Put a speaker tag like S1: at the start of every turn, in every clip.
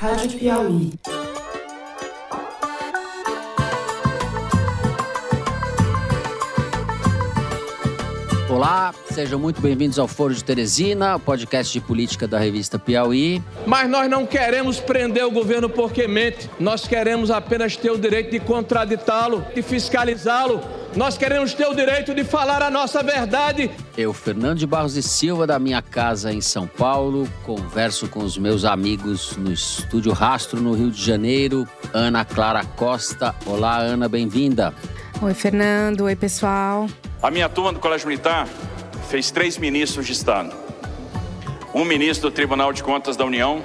S1: Rádio Piauí.
S2: Olá, sejam muito bem-vindos ao Foro de Teresina, o podcast de política da revista Piauí.
S3: Mas nós não queremos prender o governo porque mente, nós queremos apenas ter o direito de contraditá-lo, de fiscalizá-lo, nós queremos ter o direito de falar a nossa verdade.
S2: Eu, Fernando de Barros e Silva, da minha casa em São Paulo, converso com os meus amigos no Estúdio Rastro, no Rio de Janeiro, Ana Clara Costa. Olá, Ana, bem-vinda.
S4: Oi, Fernando. Oi, pessoal.
S5: A minha turma do Colégio Militar fez 3 ministros de Estado. Um ministro do Tribunal de Contas da União,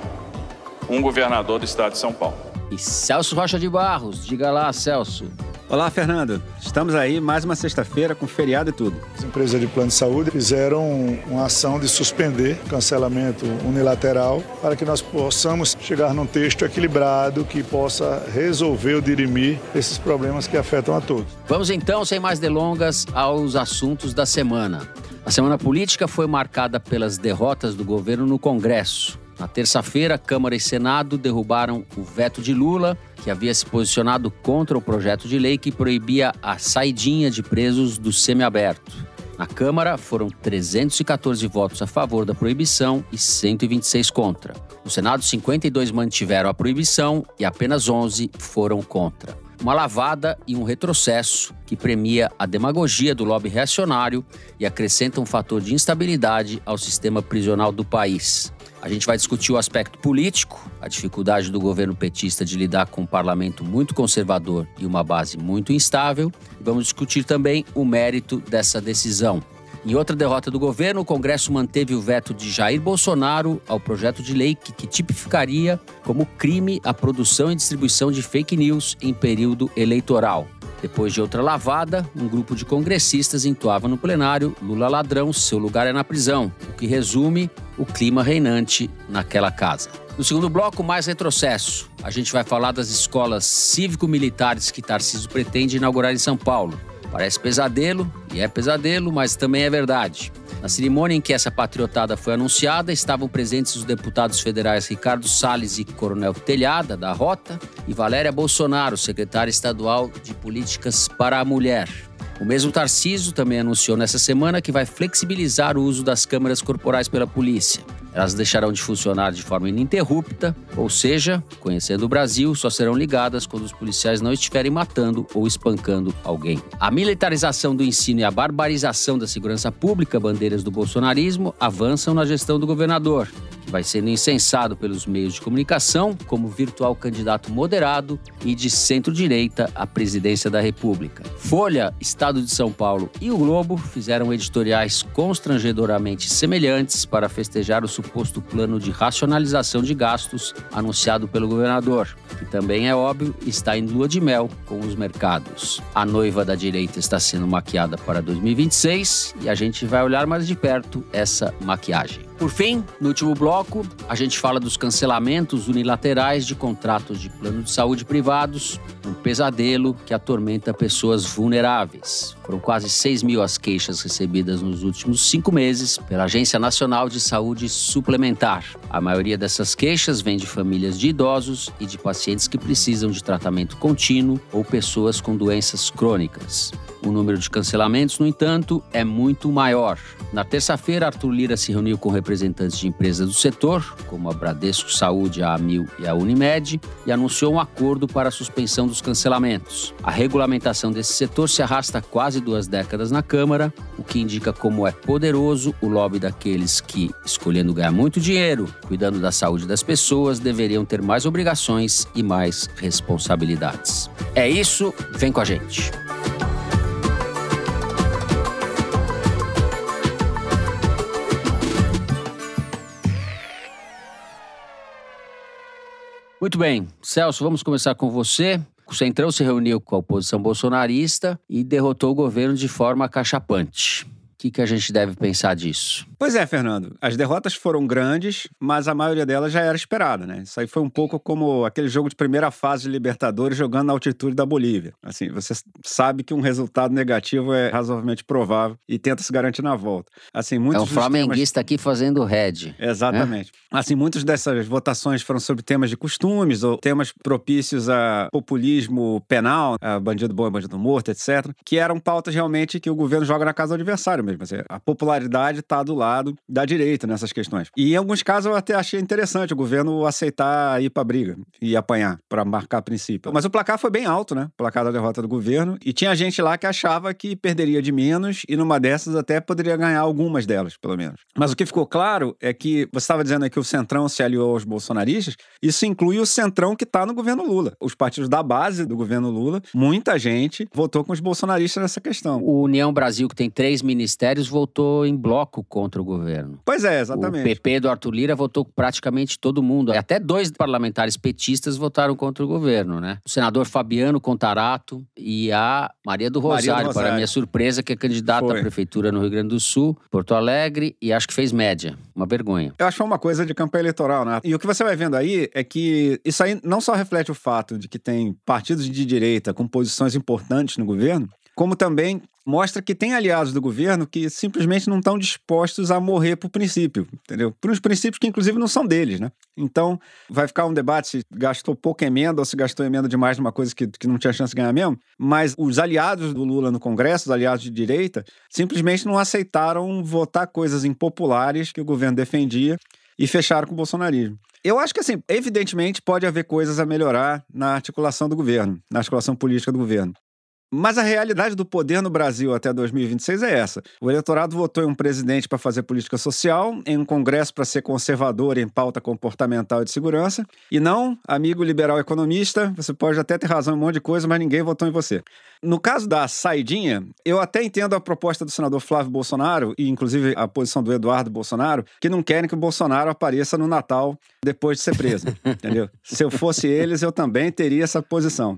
S5: um governador do Estado de São Paulo.
S2: E Celso Rocha de Barros, diga lá, Celso.
S6: Olá, Fernando. Estamos aí mais uma sexta-feira com feriado e tudo.
S7: As empresas de plano de saúde fizeram uma ação de suspender o cancelamento unilateral para que nós possamos chegar num texto equilibrado que possa resolver ou dirimir esses problemas que afetam a todos.
S2: Vamos então, sem mais delongas, aos assuntos da semana. A semana política foi marcada pelas derrotas do governo no Congresso. Na terça-feira, Câmara e Senado derrubaram o veto de Lula, que havia se posicionado contra o projeto de lei que proibia a saidinha de presos do semiaberto. Na Câmara, foram 314 votos a favor da proibição e 126 contra. No Senado, 52 mantiveram a proibição e apenas 11 foram contra. Uma lavada e um retrocesso que premia a demagogia do lobby reacionário e acrescenta um fator de instabilidade ao sistema prisional do país. A gente vai discutir o aspecto político, a dificuldade do governo petista de lidar com um parlamento muito conservador e uma base muito instável. E vamos discutir também o mérito dessa decisão. Em outra derrota do governo, o Congresso manteve o veto de Jair Bolsonaro ao projeto de lei que tipificaria como crime a produção e distribuição de fake news em período eleitoral. Depois de outra lavada, um grupo de congressistas entoava no plenário: Lula ladrão, seu lugar é na prisão, o que resume o clima reinante naquela casa. No segundo bloco, mais retrocesso. A gente vai falar das escolas cívico-militares que Tarcísio pretende inaugurar em São Paulo. Parece pesadelo, e é pesadelo, mas também é verdade. Na cerimônia em que essa patriotada foi anunciada, estavam presentes os deputados federais Ricardo Salles e Coronel Telhada, da Rota, e Valéria Bolsonaro, secretária estadual de Políticas para a Mulher. O mesmo Tarcísio também anunciou nessa semana que vai flexibilizar o uso das câmeras corporais pela polícia. Elas deixarão de funcionar de forma ininterrupta, ou seja, conhecendo o Brasil, só serão ligadas quando os policiais não estiverem matando ou espancando alguém. A militarização do ensino e a barbarização da segurança pública, bandeiras do bolsonarismo, avançam na gestão do governador, que vai sendo incensado pelos meios de comunicação como virtual candidato moderado e de centro-direita à presidência da República. Folha, Estado de São Paulo e o Globo fizeram editoriais constrangedoramente semelhantes para festejar o suposto plano de racionalização de gastos anunciado pelo governador, que também é óbvio está em lua de mel com os mercados. A noiva da direita está sendo maquiada para 2026 e a gente vai olhar mais de perto essa maquiagem. Por fim, no último bloco, a gente fala dos cancelamentos unilaterais de contratos de plano de saúde privados, um pesadelo que atormenta pessoas vulneráveis. Foram quase 6 mil as queixas recebidas nos últimos 5 meses pela Agência Nacional de Saúde Suplementar. A maioria dessas queixas vem de famílias de idosos e de pacientes que precisam de tratamento contínuo ou pessoas com doenças crônicas. O número de cancelamentos, no entanto, é muito maior. Na terça-feira, Arthur Lira se reuniu com representantes de empresas do setor, como a Bradesco Saúde, a Amil e a Unimed, e anunciou um acordo para a suspensão dos cancelamentos. A regulamentação desse setor se arrasta há quase 2 décadas na Câmara, o que indica como é poderoso o lobby daqueles que, escolhendo ganhar muito dinheiro, cuidando da saúde das pessoas, deveriam ter mais obrigações e mais responsabilidades. É isso, vem com a gente. Muito bem, Celso, vamos começar com você. O Centrão se reuniu com a oposição bolsonarista e derrotou o governo de forma acachapante. O que a gente deve pensar disso?
S6: Pois é, Fernando. As derrotas foram grandes, mas a maioria delas já era esperada, né? Isso aí foi um pouco como aquele jogo de primeira fase de Libertadores jogando na altitude da Bolívia. Assim, você sabe que um resultado negativo é razoavelmente provável e tenta se garantir na volta. Assim, muitos
S2: é o flamenguista aqui fazendo head.
S6: Exatamente. Assim, muitas dessas votações foram sobre temas de costumes ou temas propícios a populismo penal, a bandido bom e bandido morto, etc., que eram pautas realmente que o governo joga na casa do adversário mesmo. Assim, a popularidade está do lado da direita nessas questões. E em alguns casos eu até achei interessante o governo aceitar ir pra briga e apanhar para marcar princípio. Mas o placar foi bem alto, né? O placar da derrota do governo. E tinha gente lá que achava que perderia de menos e numa dessas até poderia ganhar algumas delas, pelo menos. Mas o que ficou claro é que você estava dizendo aí que o Centrão se aliou aos bolsonaristas. Isso inclui o Centrão que está no governo Lula. Os partidos da base do governo Lula, muita gente votou com os bolsonaristas nessa questão.
S2: O União Brasil, que tem 3 ministérios, votou em bloco contra o governo.
S6: Pois é, exatamente.
S2: O PP do Arthur Lira votou praticamente todo mundo. Até 2 parlamentares petistas votaram contra o governo, né? O senador Fabiano Contarato e a Maria do Rosário, para minha surpresa, que é candidata à prefeitura no Rio Grande do Sul, Porto Alegre, e acho que fez média. Uma vergonha.
S6: Eu acho que foi uma coisa de campanha eleitoral, né? E o que você vai vendo aí é que isso aí não só reflete o fato de que tem partidos de direita com posições importantes no governo, como também mostra que tem aliados do governo que simplesmente não estão dispostos a morrer por princípio, entendeu? Por uns princípios que, inclusive, não são deles, né? Então, vai ficar um debate se gastou pouca emenda ou se gastou emenda demais numa coisa que não tinha chance de ganhar mesmo. Mas os aliados do Lula no Congresso, os aliados de direita, simplesmente não aceitaram votar coisas impopulares que o governo defendia e fecharam com o bolsonarismo. Eu acho que, assim, evidentemente pode haver coisas a melhorar na articulação do governo, na articulação política do governo. Mas a realidade do poder no Brasil até 2026 é essa. O eleitorado votou em um presidente para fazer política social, em um congresso para ser conservador em pauta comportamental e de segurança, e não, amigo liberal economista, você pode até ter razão em um monte de coisa, mas ninguém votou em você. No caso da saidinha, eu até entendo a proposta do senador Flávio Bolsonaro, e inclusive a posição do Eduardo Bolsonaro, que não querem que o Bolsonaro apareça no Natal depois de ser preso, entendeu? Se eu fosse eles, eu também teria essa posição.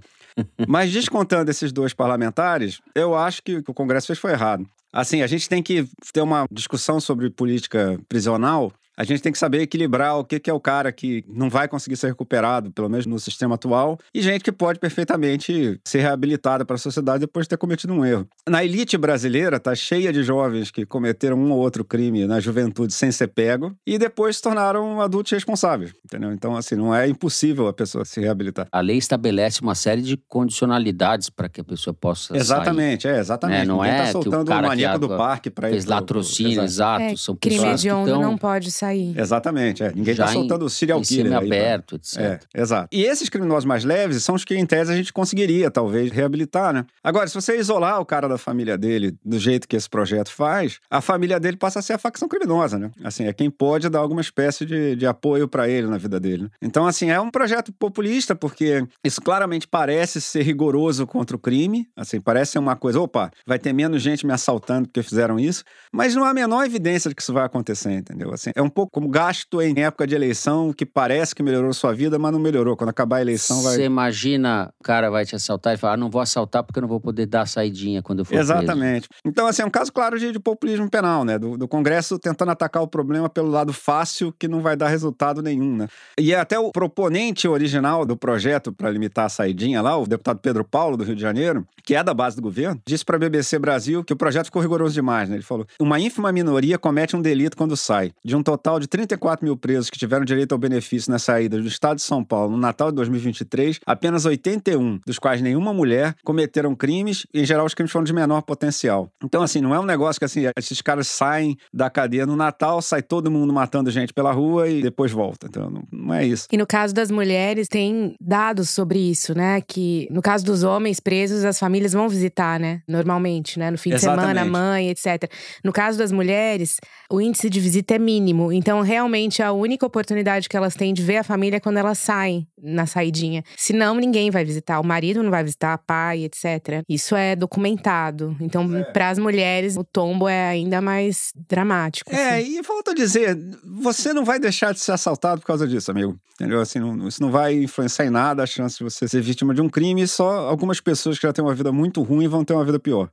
S6: Mas descontando esses 2 parlamentares, eu acho que o que o Congresso fez foi errado. Assim, a gente tem que ter uma discussão sobre política prisional. A gente tem que saber equilibrar o que é o cara que não vai conseguir ser recuperado, pelo menos no sistema atual, e gente que pode perfeitamente ser reabilitada para a sociedade depois de ter cometido um erro. Na elite brasileira, tá cheia de jovens que cometeram um ou outro crime na juventude sem ser pego e depois se tornaram adultos responsáveis, entendeu? Então, assim, não é impossível a pessoa se reabilitar.
S2: A lei estabelece uma série de condicionalidades para que a pessoa possa
S6: exatamente,
S2: sair.
S6: Exatamente.
S2: Não
S6: ninguém
S2: é
S6: tá soltando o maníaco do parque para ir...
S2: Fez latrocínio, exato. São pessoas
S4: crime hediondo
S2: que estão...
S4: não pode sair.
S6: Exatamente, Ninguém está soltando o serial killer aí.
S2: Aberto, etc.
S6: Exato. E esses criminosos mais leves são os que, em tese, a gente conseguiria, talvez, reabilitar, né? Agora, se você isolar o cara da família dele do jeito que esse projeto faz, a família dele passa a ser a facção criminosa, né? Assim, é quem pode dar alguma espécie de apoio para ele na vida dele. Então, assim, é um projeto populista, porque isso claramente parece ser rigoroso contra o crime, assim, parece ser uma coisa, opa, vai ter menos gente me assaltando porque fizeram isso, mas não há a menor evidência de que isso vai acontecer, entendeu? Assim, é um pouco como gasto em época de eleição que parece que melhorou sua vida, mas não melhorou. Quando acabar a eleição vai...
S2: Você imagina, o cara vai te assaltar e fala, não vou assaltar porque eu não vou poder dar a saidinha quando eu for
S6: Exatamente. Preso. Então, assim, é um caso claro de populismo penal, né? Do Congresso tentando atacar o problema pelo lado fácil que não vai dar resultado nenhum, né? E até o proponente original do projeto para limitar a saidinha lá, o deputado Pedro Paulo, do Rio de Janeiro, que é da base do governo, disse para a BBC Brasil que o projeto ficou rigoroso demais, né? Ele falou, uma ínfima minoria comete um delito quando sai. De um total de 34 mil presos que tiveram direito ao benefício na saída do estado de São Paulo no Natal de 2023, apenas 81, dos quais nenhuma mulher, cometeram crimes, e em geral os crimes foram de menor potencial. Então, assim, não é um negócio que, assim, esses caras saem da cadeia no Natal, sai todo mundo matando gente pela rua e depois volta. Então, não é isso.
S4: E no caso das mulheres, tem dados sobre isso, né? Que no caso dos homens presos, as famílias vão visitar, né? Normalmente, né? No fim de semana, a mãe, etc. No caso das mulheres, o índice de visita é mínimo. Então, realmente, a única oportunidade que elas têm de ver a família é quando elas saem na saidinha. Senão, ninguém vai visitar. O marido não vai visitar, pai, etc. Isso é documentado. Então, para as mulheres, o tombo é ainda mais dramático.
S6: E volto a dizer, você não vai deixar de ser assaltado por causa disso, amigo. Entendeu? Assim, isso não vai influenciar em nada a chance de você ser vítima de um crime. Só algumas pessoas que já têm uma vida muito ruim vão ter uma vida pior.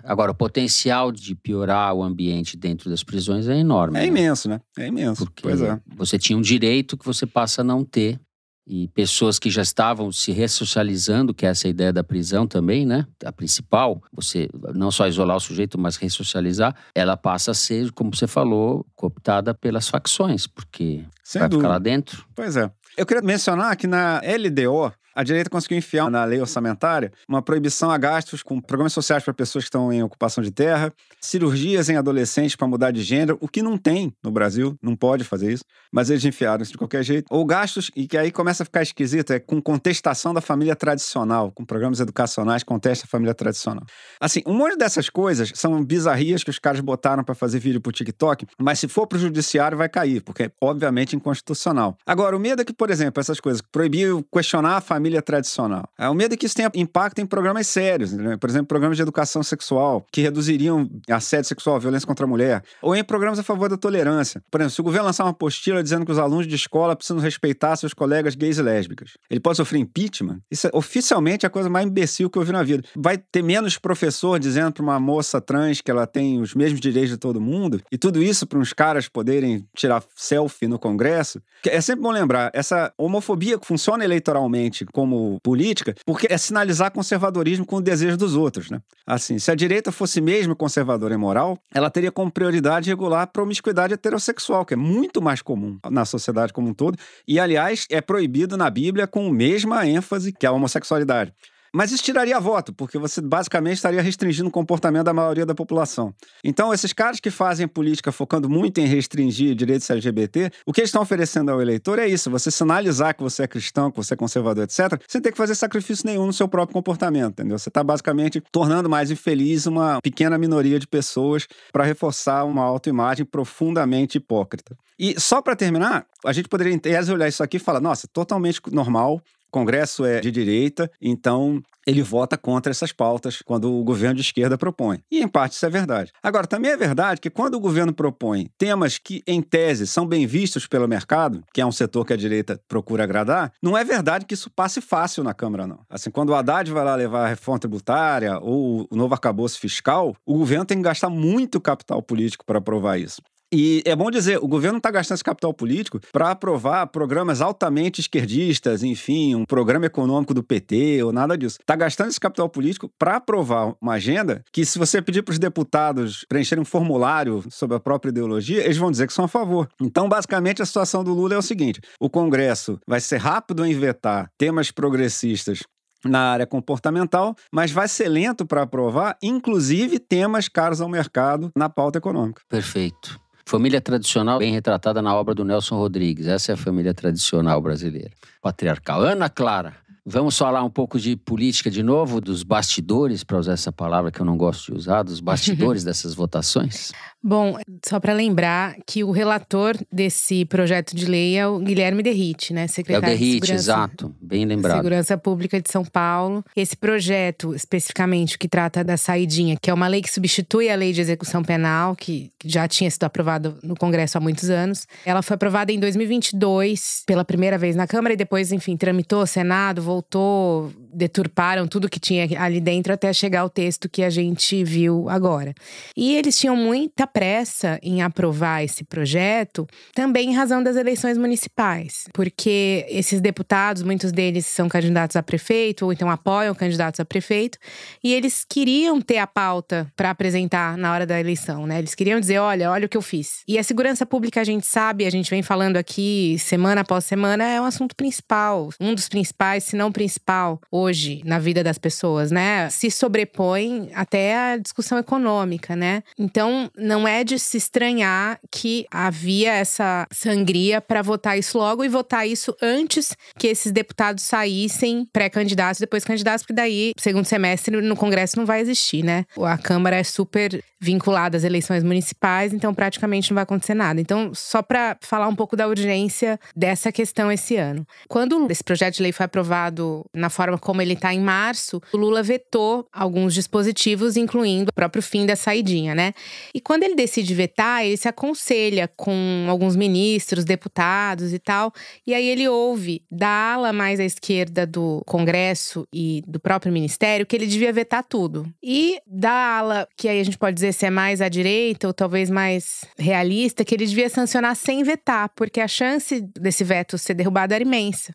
S2: Agora, o potencial de piorar o ambiente dentro das prisões é enorme.
S6: É imenso, né? É imenso.
S2: Porque
S6: pois é.
S2: Você tinha um direito que você passa a não ter. E pessoas que já estavam se ressocializando, que é essa ideia da prisão também, né? A principal, você não só isolar o sujeito, mas ressocializar, ela passa a ser, como você falou, cooptada pelas facções, porque vai ficar lá dentro.
S6: Pois é. Eu queria mencionar que na LDO, a direita conseguiu enfiar na lei orçamentária uma proibição a gastos com programas sociais para pessoas que estão em ocupação de terra, cirurgias em adolescentes para mudar de gênero, o que não tem no Brasil, não pode fazer isso, mas eles enfiaram isso de qualquer jeito. Ou gastos, e que aí começa a ficar esquisito, com contestação da família tradicional, com programas educacionais que contestam a família tradicional. Assim, um monte dessas coisas são bizarrias que os caras botaram para fazer vídeo pro TikTok, mas se for pro judiciário vai cair, porque é obviamente inconstitucional. Agora, o medo é que, por exemplo, essas coisas, proibir questionar a família tradicional. O medo é que isso tenha impacto em programas sérios, né? Por exemplo, programas de educação sexual, que reduziriam assédio sexual, violência contra a mulher, ou em programas a favor da tolerância. Por exemplo, se o governo lançar uma apostila dizendo que os alunos de escola precisam respeitar seus colegas gays e lésbicas, ele pode sofrer impeachment? Isso é oficialmente a coisa mais imbecil que eu vi na vida. Vai ter menos professor dizendo para uma moça trans que ela tem os mesmos direitos de todo mundo, e tudo isso para uns caras poderem tirar selfie no Congresso. É sempre bom lembrar, essa homofobia funciona eleitoralmente como política, porque é sinalizar conservadorismo com o desejo dos outros, né? Assim, se a direita fosse mesmo conservadora e moral, ela teria como prioridade regular a promiscuidade heterossexual, que é muito mais comum na sociedade como um todo, e, aliás, é proibido na Bíblia com a mesma ênfase que a homossexualidade. Mas isso tiraria voto, porque você basicamente estaria restringindo o comportamento da maioria da população. Então, esses caras que fazem política focando muito em restringir direitos LGBT, o que eles estão oferecendo ao eleitor é isso, você sinalizar que você é cristão, que você é conservador, etc., sem ter que fazer sacrifício nenhum no seu próprio comportamento, entendeu? Você está basicamente tornando mais infeliz uma pequena minoria de pessoas para reforçar uma autoimagem profundamente hipócrita. E só para terminar, a gente poderia, em tese, olhar isso aqui e falar, nossa, totalmente normal, o Congresso é de direita, então ele vota contra essas pautas quando o governo de esquerda propõe. E, em parte, isso é verdade. Agora, também é verdade que quando o governo propõe temas que, em tese, são bem vistos pelo mercado, que é um setor que a direita procura agradar, não é verdade que isso passe fácil na Câmara, não. Assim, quando o Haddad vai lá levar a reforma tributária ou o novo arcabouço fiscal, o governo tem que gastar muito capital político para aprovar isso. E é bom dizer, o governo não está gastando esse capital político para aprovar programas altamente esquerdistas, enfim, um programa econômico do PT ou nada disso. Está gastando esse capital político para aprovar uma agenda que, se você pedir para os deputados preencherem um formulário sobre a própria ideologia, eles vão dizer que são a favor. Então, basicamente, a situação do Lula é o seguinte: o Congresso vai ser rápido em vetar temas progressistas na área comportamental, mas vai ser lento para aprovar, inclusive temas caros ao mercado na pauta econômica.
S2: Perfeito. Família tradicional bem retratada na obra do Nelson Rodrigues. Essa é a família tradicional brasileira. Patriarcal. Ana Clara, vamos falar um pouco de política de novo, dos bastidores, para usar essa palavra que eu não gosto de usar, dos bastidores dessas votações?
S4: Bom, só para lembrar que o relator desse projeto de lei é o Guilherme Derrite, né? Secretário de Segurança,
S2: exato, bem lembrado.
S4: Segurança Pública de São Paulo. Esse projeto, especificamente, que trata da saidinha, que é uma lei que substitui a Lei de Execução Penal, que já tinha sido aprovada no Congresso há muitos anos. Ela foi aprovada em 2022, pela primeira vez na Câmara, e depois, enfim, tramitou, Senado, voltou, deturparam tudo que tinha ali dentro até chegar ao texto que a gente viu agora. E eles tinham muita pressa em aprovar esse projeto, também em razão das eleições municipais. Porque esses deputados, muitos deles são candidatos a prefeito, ou então apoiam candidatos a prefeito, e eles queriam ter a pauta para apresentar na hora da eleição, né? Eles queriam dizer, olha o que eu fiz. E a segurança pública, a gente sabe, a gente vem falando aqui semana após semana, é um assunto principal. Um dos principais, se não não principal hoje na vida das pessoas, né? Se sobrepõe até a discussão econômica, né? Então, não é de se estranhar que havia essa sangria para votar isso logo e votar isso antes que esses deputados saíssem pré-candidatos, depois candidatos, porque daí, segundo semestre, no Congresso não vai existir, né? A Câmara é super vinculada às eleições municipais, então praticamente não vai acontecer nada. Então, só para falar um pouco da urgência dessa questão esse ano. Quando esse projeto de lei foi aprovado na forma como ele está em março, o Lula vetou alguns dispositivos, incluindo o próprio fim da saidinha, né? E quando ele decide vetar, ele se aconselha com alguns ministros, deputados e tal, e aí ele ouve da ala mais à esquerda do Congresso e do próprio Ministério que ele devia vetar tudo. E da ala, que aí a gente pode dizer se é mais à direita ou talvez mais realista, que ele devia sancionar sem vetar, porque a chance desse veto ser derrubado era imensa.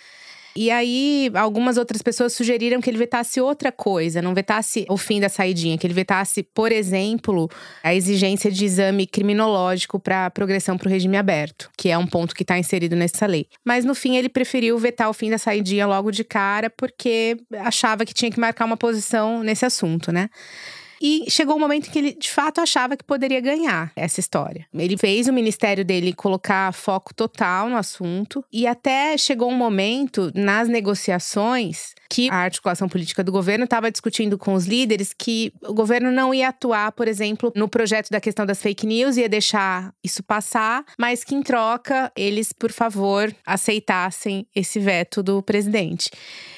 S4: E aí, algumas outras pessoas sugeriram que ele vetasse outra coisa, não vetasse o fim da saidinha, que ele vetasse, por exemplo, a exigência de exame criminológico para progressão para o regime aberto, que é um ponto que está inserido nessa lei. Mas no fim ele preferiu vetar o fim da saidinha logo de cara, porque achava que tinha que marcar uma posição nesse assunto, né? E chegou um momento em que ele, de fato, achava que poderia ganhar essa história. Ele fez o ministério dele colocar foco total no assunto. E até chegou um momento, nas negociações, que a articulação política do governo estava discutindo com os líderes que o governo não ia atuar, por exemplo, no projeto da questão das fake news, ia deixar isso passar, mas que em troca eles, por favor, aceitassem esse veto do presidente.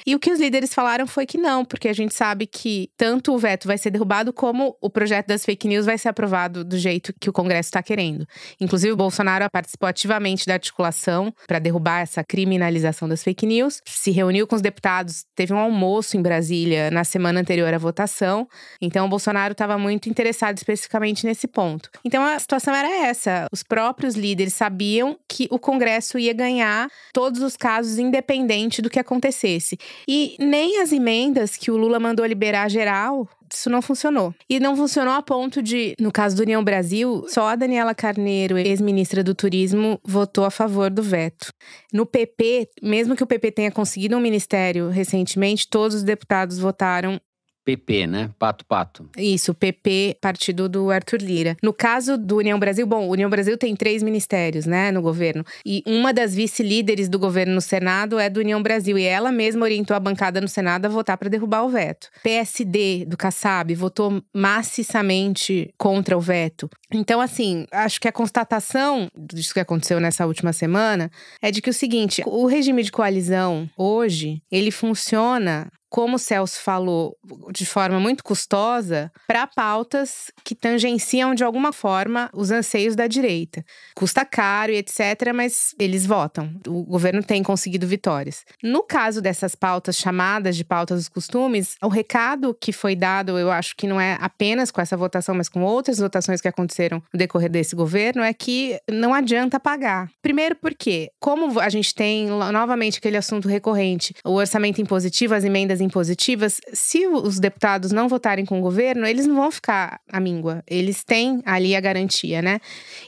S4: E o que os líderes falaram foi que não, porque a gente sabe que tanto o veto vai ser derrubado como o projeto das fake news vai ser aprovado do jeito que o Congresso está querendo. Inclusive, o Bolsonaro participou ativamente da articulação para derrubar essa criminalização das fake news, se reuniu com os deputados, teve um almoço em Brasília na semana anterior à votação. Então, o Bolsonaro estava muito interessado especificamente nesse ponto. Então, a situação era essa. Os próprios líderes sabiam que o Congresso ia ganhar todos os casos, independente do que acontecesse. E nem as emendas que o Lula mandou liberar geral, isso não funcionou. E não funcionou a ponto de, no caso do União Brasil, só a Daniela Carneiro, ex-ministra do Turismo, votou a favor do veto. No PP, mesmo que o PP tenha conseguido um ministério recentemente, todos os deputados votaram
S2: PP, né? Pato.
S4: Isso, PP, partido do Arthur Lira. No caso do União Brasil, bom, o União Brasil tem 3 ministérios, né, no governo. E uma das vice-líderes do governo no Senado é do União Brasil. E ela mesma orientou a bancada no Senado a votar para derrubar o veto. PSD, do Kassab, votou maciçamente contra o veto. Então, assim, acho que a constatação disso que aconteceu nessa última semana é de que o seguinte, o regime de coalizão, hoje, ele funciona, como o Celso falou, de forma muito custosa, para pautas que tangenciam de alguma forma os anseios da direita. Custa caro e etc., mas eles votam. O governo tem conseguido vitórias. No caso dessas pautas chamadas de pautas dos costumes, o recado que foi dado, eu acho que não é apenas com essa votação, mas com outras votações que aconteceram no decorrer desse governo, é que não adianta pagar. Primeiro porque, como a gente tem novamente aquele assunto recorrente, o orçamento impositivo, as emendas impositivas, se os deputados não votarem com o governo, eles não vão ficar à míngua. Eles têm ali a garantia, né?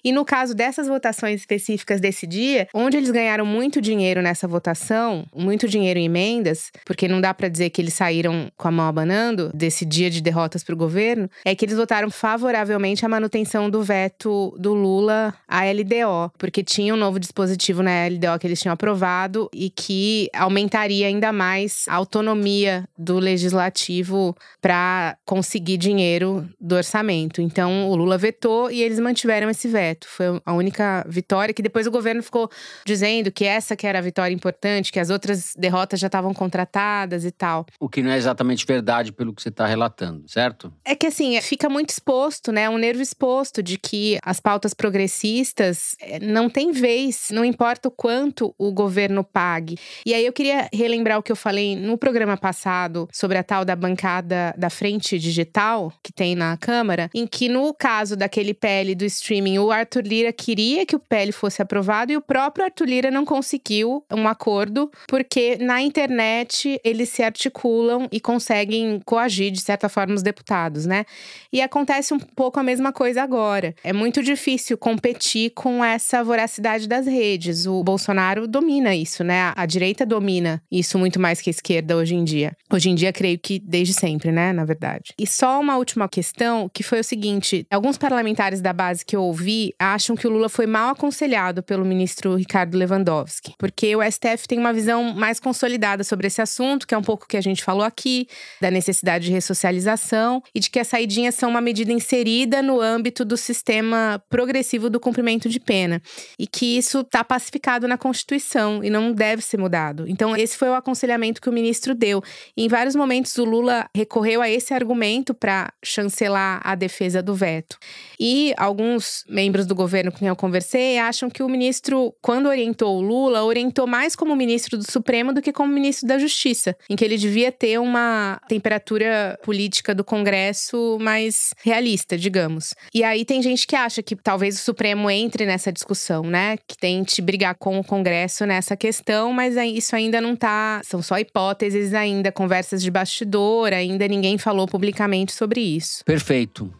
S4: E no caso dessas votações específicas desse dia, onde eles ganharam muito dinheiro nessa votação, muito dinheiro em emendas, porque não dá pra dizer que eles saíram com a mão abanando desse dia de derrotas pro governo, é que eles votaram favoravelmente à manutenção do veto do Lula à LDO, porque tinha um novo dispositivo na LDO que eles tinham aprovado e que aumentaria ainda mais a autonomia do legislativo para conseguir dinheiro do orçamento. Então, o Lula vetou e eles mantiveram esse veto. Foi a única vitória, que depois o governo ficou dizendo que essa que era a vitória importante, que as outras derrotas já estavam contratadas e tal.
S2: O que não é exatamente verdade pelo que você está relatando, certo?
S4: É que assim, fica muito exposto, né? Um nervo exposto de que as pautas progressistas não tem vez, não importa o quanto o governo pague. E aí eu queria relembrar o que eu falei no programa passado, passado sobre a tal da bancada da frente digital que tem na Câmara, em que no caso daquele PL do streaming, o Arthur Lira queria que o PL fosse aprovado e o próprio Arthur Lira não conseguiu um acordo, porque na internet eles se articulam e conseguem coagir, de certa forma, os deputados, né? E acontece um pouco a mesma coisa agora. É muito difícil competir com essa voracidade das redes. O Bolsonaro domina isso, né? A direita domina isso muito mais que a esquerda hoje em dia. Hoje em dia, creio que desde sempre, né? Na verdade. E só uma última questão, que foi o seguinte: alguns parlamentares da base que eu ouvi acham que o Lula foi mal aconselhado pelo ministro Ricardo Lewandowski, porque o STF tem uma visão mais consolidada sobre esse assunto, que é um pouco o que a gente falou aqui, da necessidade de ressocialização e de que as saidinhas são uma medida inserida no âmbito do sistema progressivo do cumprimento de pena e que isso está pacificado na Constituição e não deve ser mudado. Então, esse foi o aconselhamento que o ministro deu. E em vários momentos, o Lula recorreu a esse argumento para chancelar a defesa do veto. E alguns membros do governo com quem eu conversei acham que o ministro, quando orientou o Lula, orientou mais como ministro do Supremo do que como ministro da Justiça, em que ele devia ter uma temperatura política do Congresso mais realista, digamos. E aí tem gente que acha que talvez o Supremo entre nessa discussão, né? Que tente brigar com o Congresso nessa questão, mas isso ainda não tá… São só hipóteses ainda, conversas de bastidor, ainda ninguém falou publicamente sobre isso.
S2: Perfeito.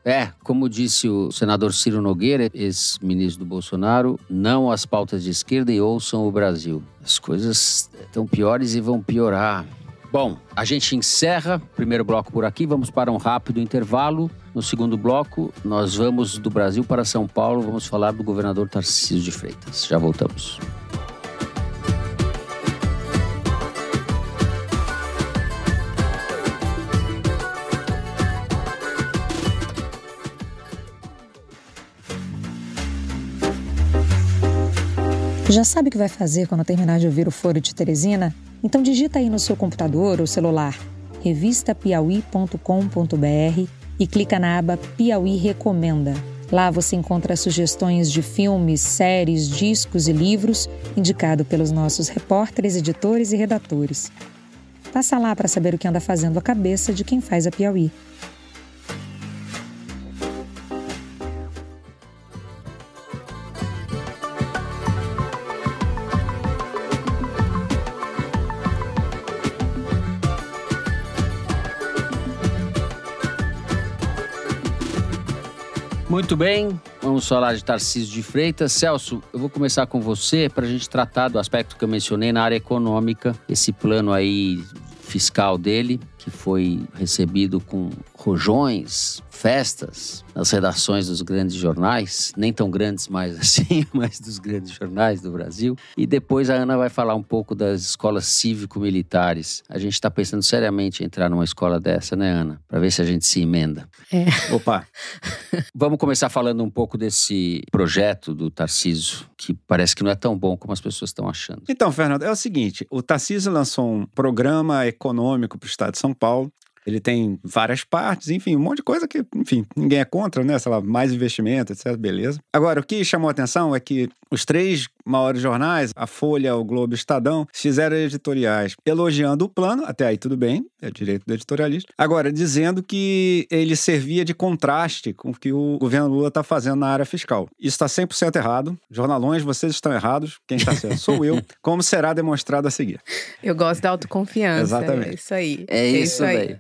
S2: Como disse o senador Ciro Nogueira, ex-ministro do Bolsonaro, não às pautas de esquerda e ouçam o Brasil. As coisas estão piores e vão piorar. Bom, a gente encerra o primeiro bloco por aqui, vamos para um rápido intervalo. No segundo bloco, nós vamos do Brasil para São Paulo, vamos falar do governador Tarcísio de Freitas. Já voltamos.
S1: Já sabe o que vai fazer quando terminar de ouvir o Foro de Teresina? Então digita aí no seu computador ou celular revistapiauí.com.br e clica na aba Piauí Recomenda. Lá você encontra sugestões de filmes, séries, discos e livros indicados pelos nossos repórteres, editores e redatores. Passa lá para saber o que anda fazendo a cabeça de quem faz a Piauí.
S2: Muito bem, vamos falar de Tarcísio de Freitas. Celso, eu vou começar com você para a gente tratar do aspecto que eu mencionei na área econômica, esse plano aí fiscal dele, que foi recebido com rojões, festas, nas redações dos grandes jornais, nem tão grandes mais assim, mas dos grandes jornais do Brasil. E depois a Ana vai falar um pouco das escolas cívico-militares. A gente está pensando seriamente em entrar numa escola dessa, né, Ana? Para ver se a gente se emenda.
S6: Opa!
S2: Vamos começar falando um pouco desse projeto do Tarcísio, que parece que não é tão bom como as pessoas estão achando.
S6: Então, Fernando, é o seguinte, o Tarcísio lançou um programa econômico para o estado de São Paulo. Ele tem várias partes, enfim, um monte de coisa que, enfim, ninguém é contra, né? Sei lá, mais investimento, etc, beleza. Agora, o que chamou a atenção é que os 3 maiores jornais, a Folha, o Globo e o Estadão, fizeram editoriais elogiando o plano, até aí tudo bem, é direito do editorialista. Agora, dizendo que ele servia de contraste com o que o governo Lula está fazendo na área fiscal. Isso está 100% errado. Jornalões, vocês estão errados. Quem está certo sou eu, como será demonstrado a seguir.
S4: Eu gosto da autoconfiança.
S6: Exatamente.
S4: É isso aí.
S2: É isso aí.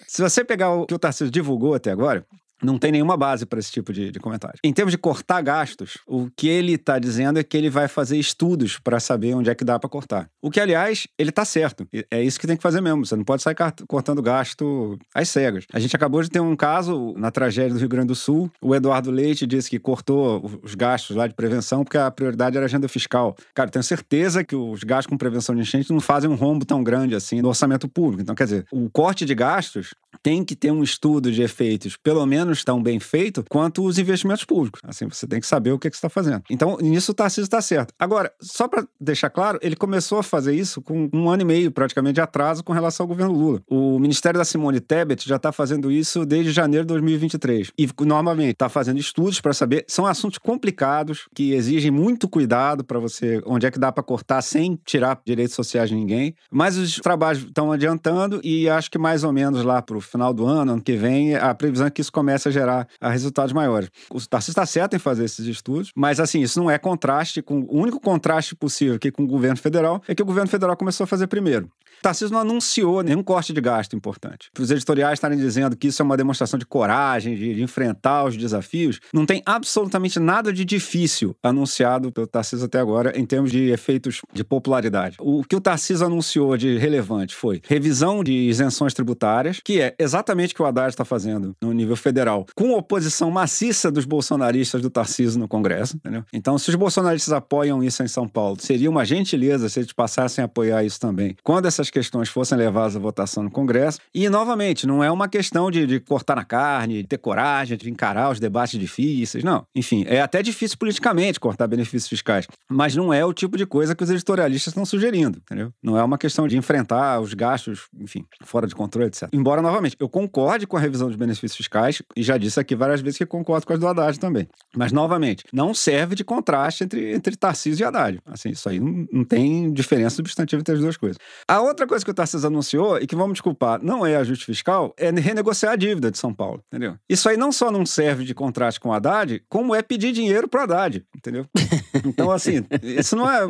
S6: Se você pegar o que o Tarcísio divulgou até agora, não tem nenhuma base para esse tipo de comentário. Em termos de cortar gastos, o que ele está dizendo é que ele vai fazer estudos para saber onde é que dá para cortar. O que, aliás, ele está certo. É isso que tem que fazer mesmo. Você não pode sair cortando gasto às cegas. A gente acabou de ter um caso na tragédia do Rio Grande do Sul. O Eduardo Leite disse que cortou os gastos lá de prevenção porque a prioridade era a agenda fiscal. Cara, eu tenho certeza que os gastos com prevenção de enchente não fazem um rombo tão grande assim no orçamento público. Então, quer dizer, o corte de gastos tem que ter um estudo de efeitos pelo menos tão bem feito quanto os investimentos públicos. Assim, você tem que saber o que você está fazendo. Então, nisso o Tarcísio está certo. Agora, só para deixar claro, ele começou a fazer isso com 1 ano e meio, praticamente, de atraso com relação ao governo Lula. O Ministério da Simone Tebet já está fazendo isso desde janeiro de 2023. E, normalmente, está fazendo estudos para saber. São assuntos complicados, que exigem muito cuidado para você, onde é que dá para cortar sem tirar direitos sociais de ninguém. Mas os trabalhos estão adiantando e acho que mais ou menos lá para o final do ano que vem, a previsão é que isso comece a gerar resultados maiores. O Tarcísio está certo em fazer esses estudos, mas assim, isso não é contraste com... O único contraste possível aqui com o governo federal é que o governo federal começou a fazer primeiro. O Tarcísio não anunciou nenhum corte de gasto importante. Para os editoriais estarem dizendo que isso é uma demonstração de coragem, de enfrentar os desafios, não tem absolutamente nada de difícil anunciado pelo Tarcísio até agora em termos de efeitos de popularidade. O que o Tarcísio anunciou de relevante foi revisão de isenções tributárias, que é exatamente o que o Haddad está fazendo no nível federal, com oposição maciça dos bolsonaristas do Tarcísio no Congresso, entendeu? Então, se os bolsonaristas apoiam isso em São Paulo, seria uma gentileza se eles passassem a apoiar isso também, quando essas questões fossem levadas à votação no Congresso. E, novamente, não é uma questão de cortar na carne, de ter coragem, de encarar os debates difíceis, não. Enfim, é até difícil politicamente cortar benefícios fiscais, mas não é o tipo de coisa que os editorialistas estão sugerindo, entendeu? Não é uma questão de enfrentar os gastos, enfim, fora de controle, etc. Embora, novamente, eu concorde com a revisão dos benefícios fiscais, e já disse aqui várias vezes que concordo com as do Haddad também. Mas, novamente, não serve de contraste entre Tarcísio e Haddad. Assim, isso aí não tem diferença substantiva entre as duas coisas. A outra coisa que o Tarcísio anunciou, e que vamos desculpar, não é ajuste fiscal, é renegociar a dívida de São Paulo, entendeu? Isso aí não só não serve de contraste com o Haddad, como é pedir dinheiro pro Haddad, entendeu? Então, assim,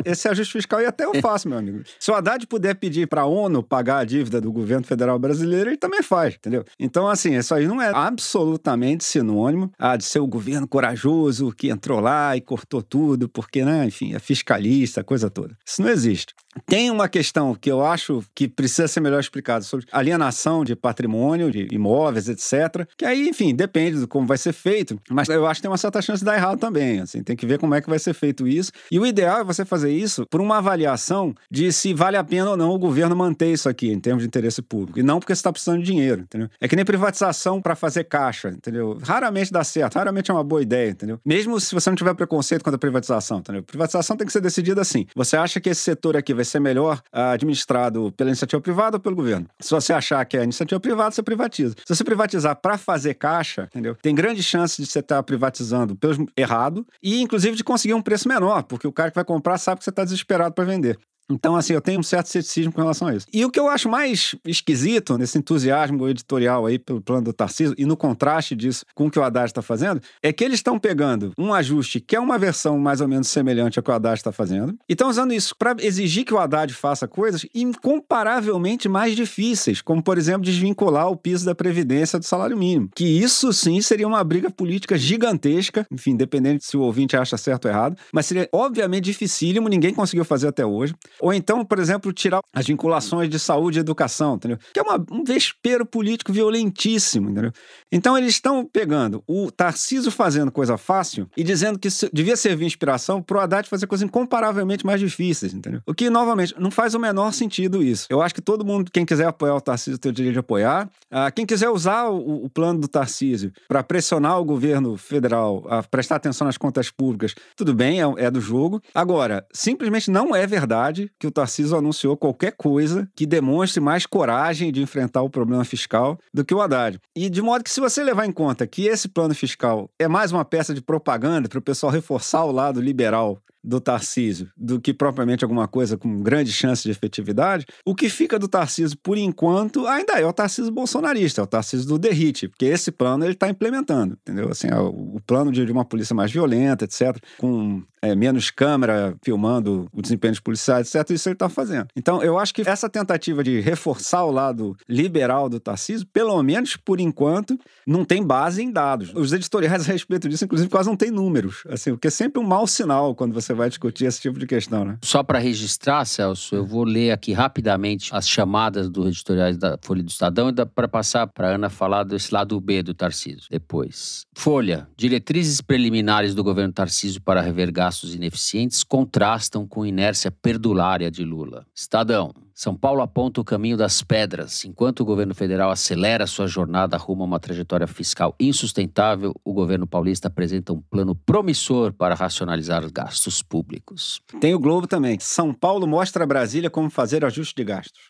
S6: esse ajuste fiscal aí até eu faço, meu amigo. Se o Haddad puder pedir pra ONU pagar a dívida do governo federal brasileiro, ele também faz, entendeu? Então, assim, isso aí não é absolutamente sinônimo de ser o governo corajoso que entrou lá e cortou tudo, porque, né, enfim, é fiscalista, a coisa toda. Isso não existe. Tem uma questão que eu acho que precisa ser melhor explicada sobre alienação de patrimônio, de imóveis, etc. Que aí, enfim, depende de como vai ser feito, mas eu acho que tem uma certa chance de dar errado também, assim, tem que ver como é que vai ser feito isso. E o ideal é você fazer isso por uma avaliação de se vale a pena ou não o governo manter isso aqui, em termos de interesse público. E não porque você está precisando de dinheiro, entendeu? É que nem privatização para fazer caixa, entendeu? Raramente dá certo, raramente é uma boa ideia, entendeu? Mesmo se você não tiver preconceito contra a privatização, entendeu? Privatização tem que ser decidida assim. Você acha que esse setor aqui vai ser melhor administrado pela iniciativa privada ou pelo governo? Se você achar que é iniciativa privada, você privatiza. Se você privatizar para fazer caixa, entendeu? Tem grande chance de você estar privatizando errado e, inclusive, de conseguir um preço menor, porque o cara que vai comprar sabe que você está desesperado para vender. Então, assim, eu tenho um certo ceticismo com relação a isso. E o que eu acho mais esquisito nesse entusiasmo editorial aí pelo plano do Tarcísio e no contraste disso com o que o Haddad está fazendo, é que eles estão pegando um ajuste que é uma versão mais ou menos semelhante ao que o Haddad está fazendo e estão usando isso para exigir que o Haddad faça coisas incomparavelmente mais difíceis, como, por exemplo, desvincular o piso da Previdência do salário mínimo. Que isso, sim, seria uma briga política gigantesca, enfim, independente se o ouvinte acha certo ou errado, mas seria, obviamente, dificílimo, ninguém conseguiu fazer até hoje. Ou então, por exemplo, tirar as vinculações de saúde e educação, entendeu? Que é um vespeiro político violentíssimo, entendeu? Então, eles estão pegando o Tarcísio fazendo coisa fácil e dizendo que devia servir inspiração para o Haddad fazer coisas incomparavelmente mais difíceis, entendeu? O que, novamente, não faz o menor sentido isso. Eu acho que todo mundo, quem quiser apoiar o Tarcísio, tem o direito de apoiar. Quem quiser usar o plano do Tarcísio para pressionar o governo federal a prestar atenção nas contas públicas, tudo bem, é do jogo. Agora, simplesmente não é verdade que o Tarcísio anunciou qualquer coisa que demonstre mais coragem de enfrentar o problema fiscal do que o Haddad. E de modo que, se você levar em conta que esse plano fiscal é mais uma peça de propaganda para o pessoal reforçar o lado liberal do Tarcísio do que propriamente alguma coisa com grande chance de efetividade, o que fica do Tarcísio, por enquanto, ainda é o Tarcísio bolsonarista, é o Tarcísio do derrite, porque esse plano ele está implementando, entendeu? Assim, o plano de uma polícia mais violenta, etc., com menos câmera filmando o desempenho dos policiais, etc., isso ele está fazendo. Então, eu acho que essa tentativa de reforçar o lado liberal do Tarcísio, pelo menos por enquanto, não tem base em dados. Os editoriais a respeito disso, inclusive, quase não tem números, assim, o que é sempre um mau sinal quando você vai discutir esse tipo de questão, né?
S2: Só para registrar, Celso, eu vou ler aqui rapidamente as chamadas dos editoriais da Folha do Estadão e para passar para a Ana falar desse lado B do Tarcísio depois. Folha, diretrizes preliminares do governo Tarcísio para rever gastos ineficientes contrastam com inércia perdulária de Lula. Estadão, São Paulo aponta o caminho das pedras. Enquanto o governo federal acelera sua jornada rumo a uma trajetória fiscal insustentável, o governo paulista apresenta um plano promissor para racionalizar os gastos públicos.
S6: Tem o Globo também. São Paulo mostra a Brasília como fazer ajuste de gastos.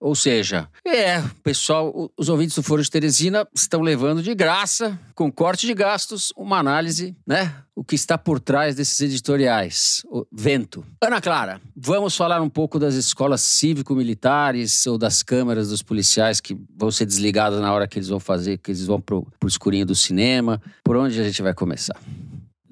S2: Ou seja, pessoal, os ouvintes do Foro de Teresina estão levando de graça, com corte de gastos, uma análise, né? O que está por trás desses editoriais. O vento. Ana Clara, vamos falar um pouco das escolas cívico-militares ou das câmeras dos policiais que vão ser desligadas na hora que eles vão fazer, que eles vão pro escurinho do cinema. Por onde a gente vai começar?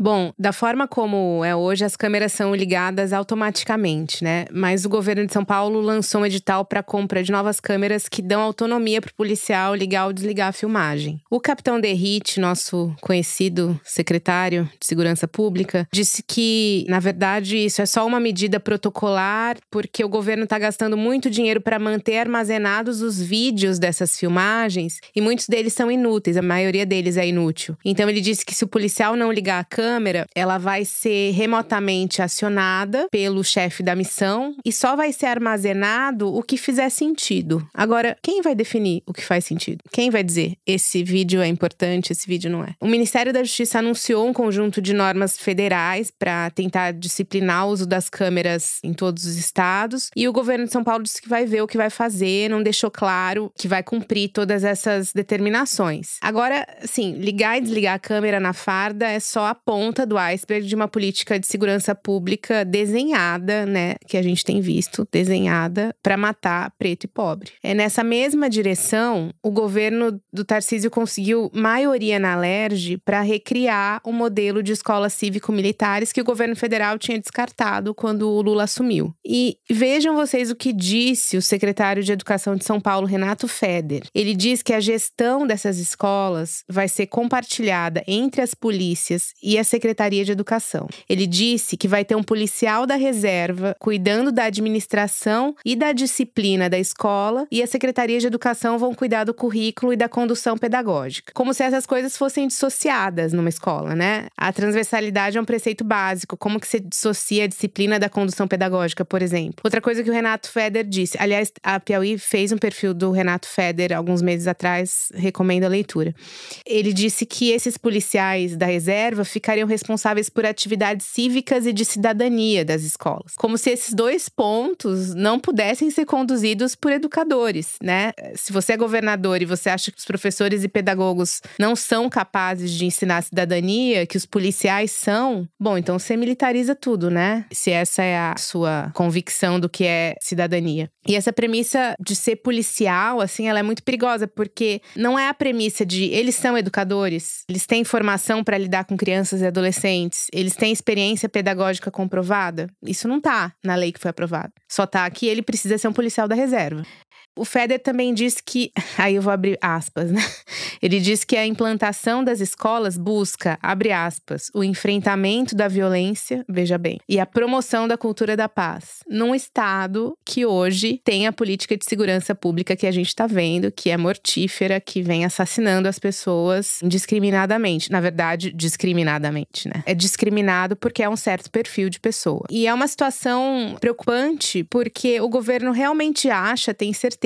S4: Bom, da forma como é hoje, as câmeras são ligadas automaticamente, né? Mas o governo de São Paulo lançou um edital para compra de novas câmeras que dão autonomia para o policial ligar ou desligar a filmagem. O capitão Derrite, nosso conhecido secretário de Segurança Pública, disse que, na verdade, isso é só uma medida protocolar porque o governo está gastando muito dinheiro para manter armazenados os vídeos dessas filmagens e muitos deles são inúteis, a maioria deles é inútil. Então ele disse que se o policial não ligar a câmera, ela vai ser remotamente acionada pelo chefe da missão e só vai ser armazenado o que fizer sentido. Agora, quem vai definir o que faz sentido? Quem vai dizer esse vídeo é importante, esse vídeo não é? O Ministério da Justiça anunciou um conjunto de normas federais para tentar disciplinar o uso das câmeras em todos os estados e o governo de São Paulo disse que vai ver o que vai fazer, não deixou claro que vai cumprir todas essas determinações. Agora, sim, ligar e desligar a câmera na farda é só a ponta do iceberg de uma política de segurança pública desenhada, né, que a gente tem visto, desenhada para matar preto e pobre. Nessa mesma direção, o governo do Tarcísio conseguiu maioria na LERJ para recriar o modelo de escolas cívico-militares que o governo federal tinha descartado quando o Lula assumiu. E vejam vocês o que disse o secretário de Educação de São Paulo, Renato Feder. Ele diz que a gestão dessas escolas vai ser compartilhada entre as polícias e a Secretaria de Educação. Ele disse que vai ter um policial da reserva cuidando da administração e da disciplina da escola e a Secretaria de Educação vão cuidar do currículo e da condução pedagógica. Como se essas coisas fossem dissociadas numa escola, né? A transversalidade é um preceito básico. Como que se dissocia a disciplina da condução pedagógica, por exemplo? Outra coisa que o Renato Feder disse, aliás, a Piauí fez um perfil do Renato Feder alguns meses atrás, recomendo a leitura. Ele disse que esses policiais da reserva ficariam responsáveis por atividades cívicas e de cidadania das escolas. Como se esses dois pontos não pudessem ser conduzidos por educadores, né? Se você é governador e você acha que os professores e pedagogos não são capazes de ensinar cidadania, que os policiais são, bom, então você militariza tudo, né? Se essa é a sua convicção do que é cidadania. E essa premissa de ser policial, assim, ela é muito perigosa, porque não é a premissa de eles são educadores, eles têm formação para lidar com crianças e adolescentes, eles têm experiência pedagógica comprovada. Isso não tá na lei que foi aprovada. Só tá que ele precisa ser um policial da reserva. O Feder também diz que, aí eu vou abrir aspas, né? Ele diz que a implantação das escolas busca, abre aspas, o enfrentamento da violência, veja bem, e a promoção da cultura da paz. Num estado que hoje tem a política de segurança pública que a gente tá vendo, que é mortífera, que vem assassinando as pessoas indiscriminadamente. Na verdade, discriminadamente, né? É discriminado porque é um certo perfil de pessoa. E é uma situação preocupante porque o governo realmente acha, tem certeza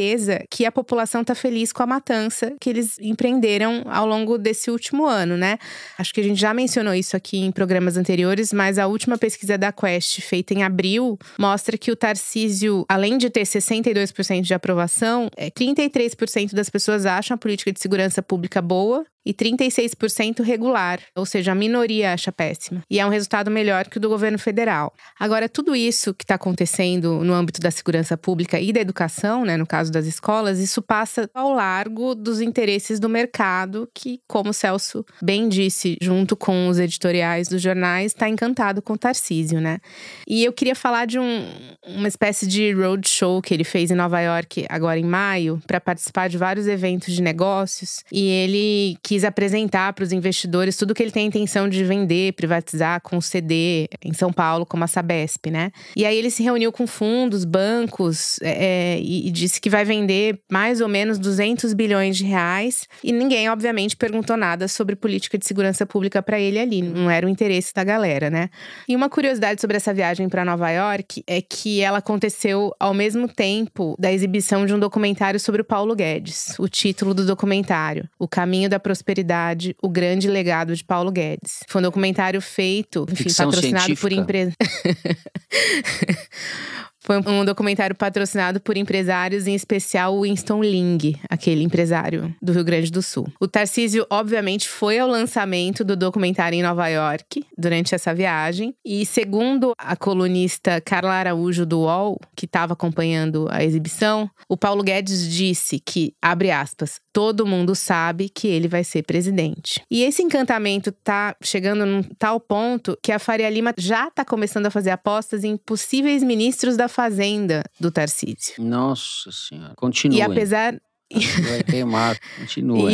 S4: que a população está feliz com a matança que eles empreenderam ao longo desse último ano, né? Acho que a gente já mencionou isso aqui em programas anteriores, mas a última pesquisa da Quest, feita em abril, mostra que o Tarcísio, além de ter 62% de aprovação, 33% das pessoas acham a política de segurança pública boa e 36% regular, ou seja, a minoria acha péssima. E é um resultado melhor que o do governo federal. Agora, tudo isso que está acontecendo no âmbito da segurança pública e da educação, né, no caso das escolas, isso passa ao largo dos interesses do mercado, que, como o Celso bem disse, junto com os editoriais dos jornais, está encantado com o Tarcísio, né? E eu queria falar de uma espécie de roadshow que ele fez em Nova York, agora em maio, para participar de vários eventos de negócios. E ele quis quis apresentar para os investidores tudo que ele tem a intenção de vender, privatizar, conceder em São Paulo, como a Sabesp, né? E aí ele se reuniu com fundos, bancos e disse que vai vender mais ou menos 200 bilhões de reais. E ninguém, obviamente, perguntou nada sobre política de segurança pública para ele ali. Não era o interesse da galera, né? E uma curiosidade sobre essa viagem para Nova York é que ela aconteceu ao mesmo tempo da exibição de um documentário sobre o Paulo Guedes. O título do documentário: O Caminho da Prosperidade, o Grande Legado de Paulo Guedes. Foi um documentário feito, enfim, patrocinado por empresas. Foi um documentário patrocinado por empresários, em especial o Winston Ling, aquele empresário do Rio Grande do Sul. O Tarcísio, obviamente, foi ao lançamento do documentário em Nova York, durante essa viagem. E segundo a colunista Carla Araújo, do UOL, que estava acompanhando a exibição, o Paulo Guedes disse que, abre aspas, todo mundo sabe que ele vai ser presidente. E esse encantamento tá chegando num tal ponto que a Faria Lima já tá começando a fazer apostas em possíveis ministros da Fazenda do Tarcísio.
S2: Nossa Senhora, continua.
S4: E apesar…
S2: Vai queimar, continua.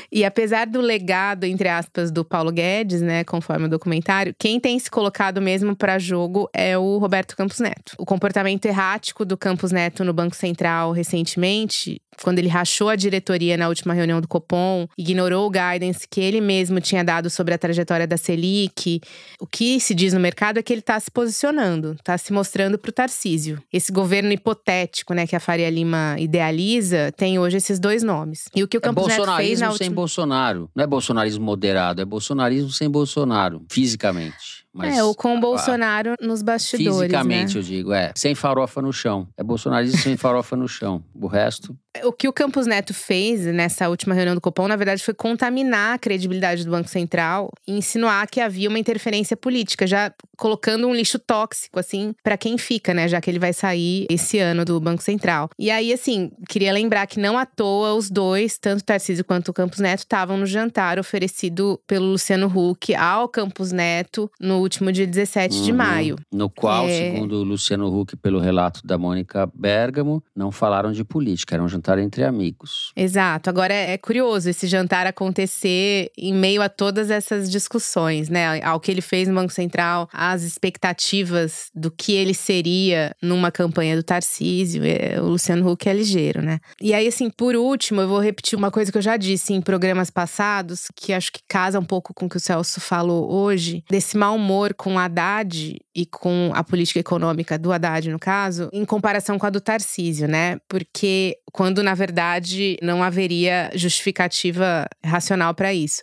S4: E apesar do legado, entre aspas, do Paulo Guedes, né, conforme o documentário, quem tem se colocado mesmo para jogo é o Roberto Campos Neto. O comportamento errático do Campos Neto no Banco Central recentemente, quando ele rachou a diretoria na última reunião do Copom, ignorou o guidance que ele mesmo tinha dado sobre a trajetória da Selic. O que se diz no mercado é que ele está se posicionando, está se mostrando para o Tarcísio. Esse governo hipotético, né, que a Faria Lima idealiza, tem hoje esses dois nomes. E o que o Campos Neto fez na última…
S2: sem Bolsonaro. Não é bolsonarismo moderado, é bolsonarismo sem Bolsonaro, fisicamente. Mas,
S4: ou com Bolsonaro nos bastidores,
S2: fisicamente,
S4: né?
S2: eu digo, sem farofa no chão. É bolsonarismo sem farofa no chão. O resto…
S4: O que o Campos Neto fez nessa última reunião do Copom, na verdade, foi contaminar a credibilidade do Banco Central e insinuar que havia uma interferência política, já colocando um lixo tóxico, assim, pra quem fica, né? Já que ele vai sair esse ano do Banco Central. E aí, assim, queria lembrar que não à toa os dois, tanto o Tarcísio quanto o Campos Neto, estavam no jantar oferecido pelo Luciano Huck ao Campos Neto no último dia 17 de maio.
S2: No qual, segundo o Luciano Huck, pelo relato da Mônica Bergamo, não falaram de política, era um jantar entre amigos.
S4: Exato. Agora é curioso esse jantar acontecer em meio a todas essas discussões, né? Ao que ele fez no Banco Central, às expectativas do que ele seria numa campanha do Tarcísio. O Luciano Huck é ligeiro, né? E aí, assim, por último, eu vou repetir uma coisa que eu já disse em programas passados, que acho que casa um pouco com o que o Celso falou hoje, desse mau humor com o Haddad e com a política econômica do Haddad, no caso, em comparação com a do Tarcísio, né? Porque quando, na verdade, não haveria justificativa racional para isso.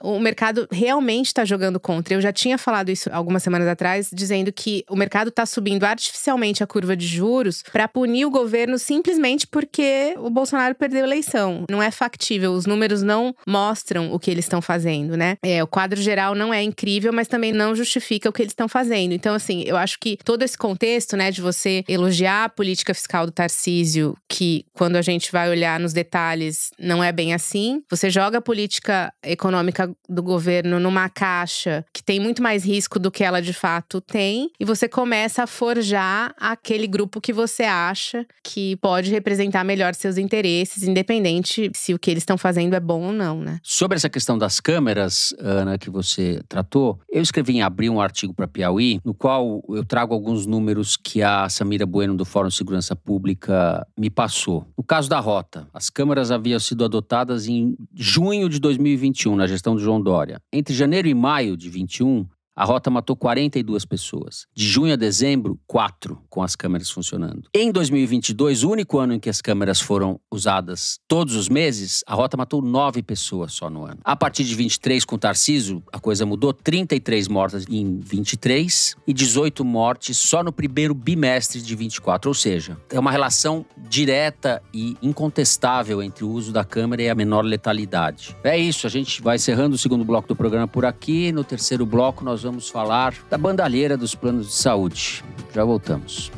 S4: O mercado realmente está jogando contra. Eu já tinha falado isso algumas semanas atrás, dizendo que o mercado está subindo artificialmente a curva de juros para punir o governo simplesmente porque o Bolsonaro perdeu a eleição. Não é factível, os números não mostram o que eles estão fazendo, né? O quadro geral não é incrível, mas também não justifica o que eles estão fazendo. Então, assim, eu acho que todo esse contexto, né, de você elogiar a política fiscal do Tarcísio, que quando a gente vai olhar nos detalhes, não é bem assim. Você joga a política econômica do governo numa caixa que tem muito mais risco do que ela de fato tem, e você começa a forjar aquele grupo que você acha que pode representar melhor seus interesses, independente se o que eles estão fazendo é bom ou não, né?
S2: Sobre essa questão das câmeras, Ana, que você tratou, eu escrevi em abril um artigo para Piauí, no qual eu trago alguns números que a Samira Bueno, do Fórum de Segurança Pública, me passou. No caso da Rota, as câmeras haviam sido adotadas em junho de 2021, na gestão do João Dória. Entre janeiro e maio de 21, a Rota matou 42 pessoas. De junho a dezembro, 4, com as câmeras funcionando. Em 2022, o único ano em que as câmeras foram usadas todos os meses, a Rota matou 9 pessoas só no ano. A partir de 23, com o Tarcísio, a coisa mudou. 33 mortas em 23 e 18 mortes só no primeiro bimestre de 24. Ou seja, é uma relação direta e incontestável entre o uso da câmera e a menor letalidade. É isso, a gente vai encerrando o segundo bloco do programa por aqui. No terceiro bloco, nós vamos falar da bandalheira dos planos de saúde. Já voltamos.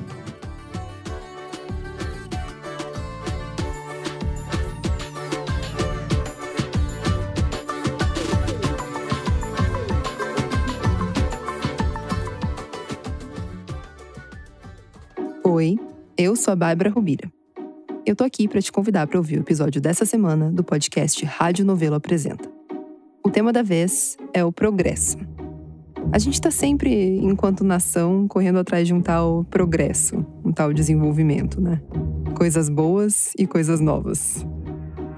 S8: Oi, eu sou a Bárbara Rubira. eu tô aqui para te convidar para ouvir o episódio dessa semana do podcast Rádio Novelo Apresenta. O tema da vez é o progresso. A gente tá sempre, enquanto nação, correndo atrás de um tal progresso, um tal desenvolvimento, né? Coisas boas e coisas novas.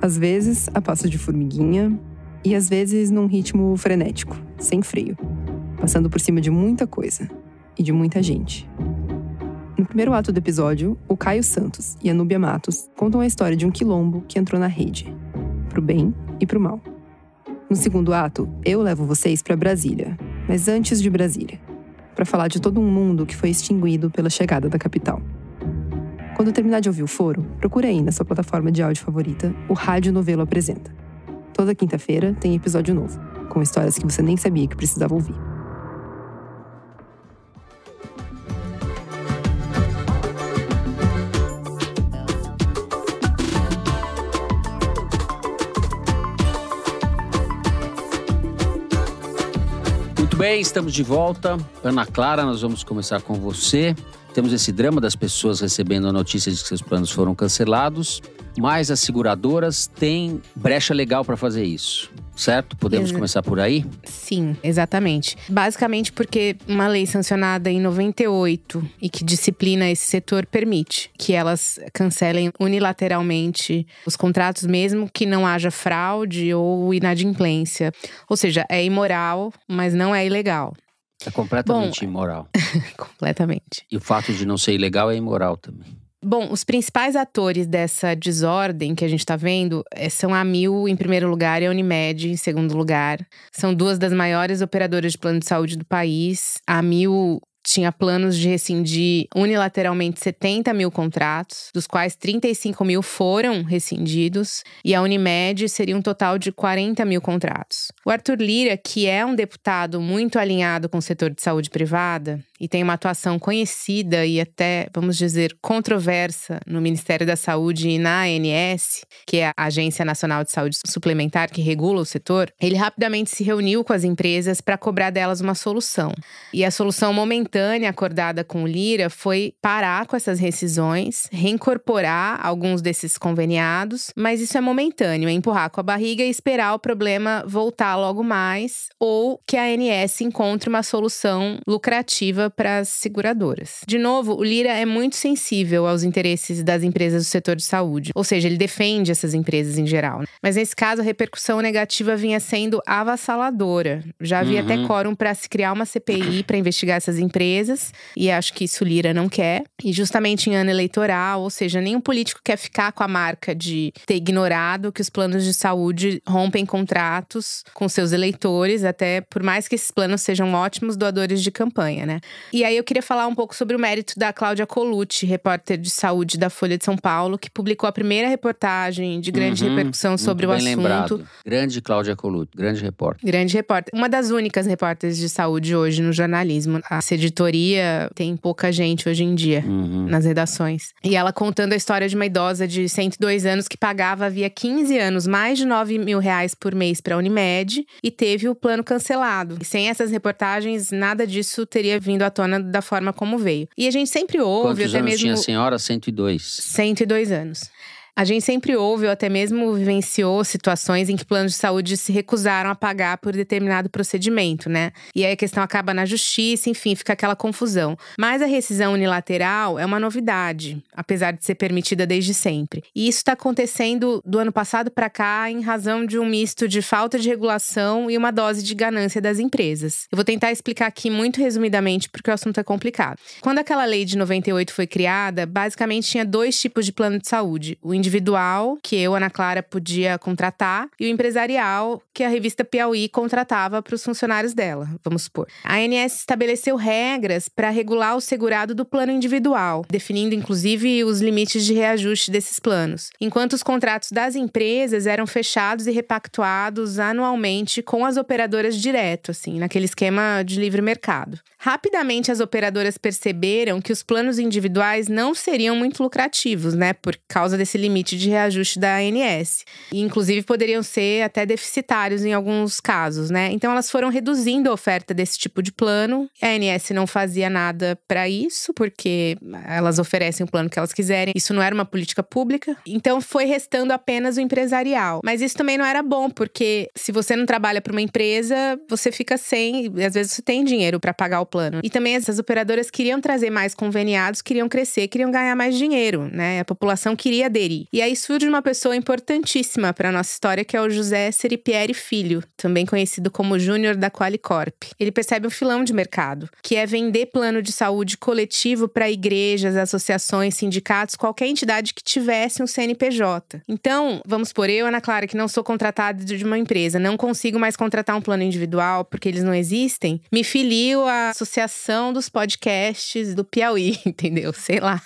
S8: Às vezes, a passo de formiguinha, e às vezes num ritmo frenético, sem freio, passando por cima de muita coisa e de muita gente. No primeiro ato do episódio, o Caio Santos e a Núbia Matos contam a história de um quilombo que entrou na rede, pro bem e pro mal. No segundo ato, eu levo vocês para Brasília, mas antes de Brasília, para falar de todo um mundo que foi extinguido pela chegada da capital. Quando terminar de ouvir o foro, procure aí na sua plataforma de áudio favorita o Rádio Novelo Apresenta. Toda quinta-feira tem episódio novo, com histórias que você nem sabia que precisava ouvir.
S2: Muito bem, estamos de volta. Ana Clara, nós vamos começar com você. Temos esse drama das pessoas recebendo a notícia de que seus planos foram cancelados, mas as seguradoras têm brecha legal para fazer isso, certo? Podemos começar por aí?
S4: Sim, exatamente. Basicamente porque uma lei sancionada em 98 e que disciplina esse setor permite que elas cancelem unilateralmente os contratos, mesmo que não haja fraude ou inadimplência. Ou seja, é imoral, mas não é ilegal.
S2: É completamente imoral.
S4: Completamente.
S2: E o fato de não ser ilegal é imoral também.
S4: Bom, os principais atores dessa desordem que a gente tá vendo são a Amil em primeiro lugar e a Unimed em segundo lugar. São duas das maiores operadoras de plano de saúde do país. A Amil tinha planos de rescindir unilateralmente 70 mil contratos, dos quais 35 mil foram rescindidos. E a Unimed seria um total de 40 mil contratos. O Arthur Lira, que é um deputado muito alinhado com o setor de saúde privada e tem uma atuação conhecida e até, vamos dizer, controversa no Ministério da Saúde e na ANS, que é a Agência Nacional de Saúde Suplementar, que regula o setor, ele rapidamente se reuniu com as empresas para cobrar delas uma solução. E a solução momentânea acordada com o Lira foi parar com essas rescisões, reincorporar alguns desses conveniados, mas isso é momentâneo, é empurrar com a barriga e esperar o problema voltar logo mais, ou que a ANS encontre uma solução lucrativa para as seguradoras. De novo, o Lira é muito sensível aos interesses das empresas do setor de saúde, ou seja, ele defende essas empresas em geral. Mas nesse caso, a repercussão negativa vinha sendo avassaladora. Já havia até quórum para se criar uma CPI para investigar essas empresas, e acho que isso o Lira não quer. E justamente em ano eleitoral, ou seja, nenhum político quer ficar com a marca de ter ignorado que os planos de saúde rompem contratos com seus eleitores, até por mais que esses planos sejam ótimos doadores de campanha, né? E aí eu queria falar um pouco sobre o mérito da Cláudia Colucci, repórter de saúde da Folha de São Paulo, que publicou a primeira reportagem de grande repercussão sobre o assunto.
S2: Lembrado. Grande Cláudia Colucci, grande repórter.
S4: Grande repórter. Uma das únicas repórteres de saúde hoje no jornalismo. Essa editoria tem pouca gente hoje em dia nas redações. E ela contando a história de uma idosa de 102 anos que pagava havia 15 anos mais de R$9 mil por mês para a Unimed e teve o plano cancelado. E sem essas reportagens, nada disso teria vindo à tona da forma como veio. E a gente sempre ouve,
S2: Quantos
S4: até
S2: anos
S4: mesmo…
S2: tinha a senhora? 102.
S4: 102 anos. A gente sempre ouve ou até mesmo vivenciou situações em que planos de saúde se recusaram a pagar por determinado procedimento, né? E aí a questão acaba na justiça, enfim, fica aquela confusão. Mas a rescisão unilateral é uma novidade, apesar de ser permitida desde sempre. E isso está acontecendo do ano passado para cá em razão de um misto de falta de regulação e uma dose de ganância das empresas. Eu vou tentar explicar aqui muito resumidamente porque o assunto é complicado. Quando aquela lei de 98 foi criada, basicamente tinha dois tipos de plano de saúde. O individual, que eu, Ana Clara, podia contratar, e o empresarial, que a revista Piauí contratava para os funcionários dela, vamos supor. A ANS estabeleceu regras para regular o segurado do plano individual, definindo inclusive os limites de reajuste desses planos, enquanto os contratos das empresas eram fechados e repactuados anualmente com as operadoras direto, assim, naquele esquema de livre mercado. Rapidamente, as operadoras perceberam que os planos individuais não seriam muito lucrativos, né, por causa desse limite limite de reajuste da ANS. E, inclusive, poderiam ser até deficitários em alguns casos, né? Então, elas foram reduzindo a oferta desse tipo de plano. A ANS não fazia nada para isso, porque elas oferecem o plano que elas quiserem. Isso não era uma política pública. Então, foi restando apenas o empresarial. Mas isso também não era bom, porque se você não trabalha para uma empresa, você fica sem, e às vezes você tem dinheiro para pagar o plano. E também essas operadoras queriam trazer mais conveniados, queriam crescer, queriam ganhar mais dinheiro, né? A população queria aderir. E aí surge uma pessoa importantíssima para a nossa história, que é o José Seripieri Filho, também conhecido como Júnior da Qualicorp. Ele percebe um filão de mercado, que é vender plano de saúde coletivo para igrejas, associações, sindicatos, qualquer entidade que tivesse um CNPJ. Então, vamos supor, eu, Ana Clara, que não sou contratada de uma empresa, não consigo mais contratar um plano individual porque eles não existem, me filio à Associação dos Podcasts do Piauí, entendeu? Sei lá.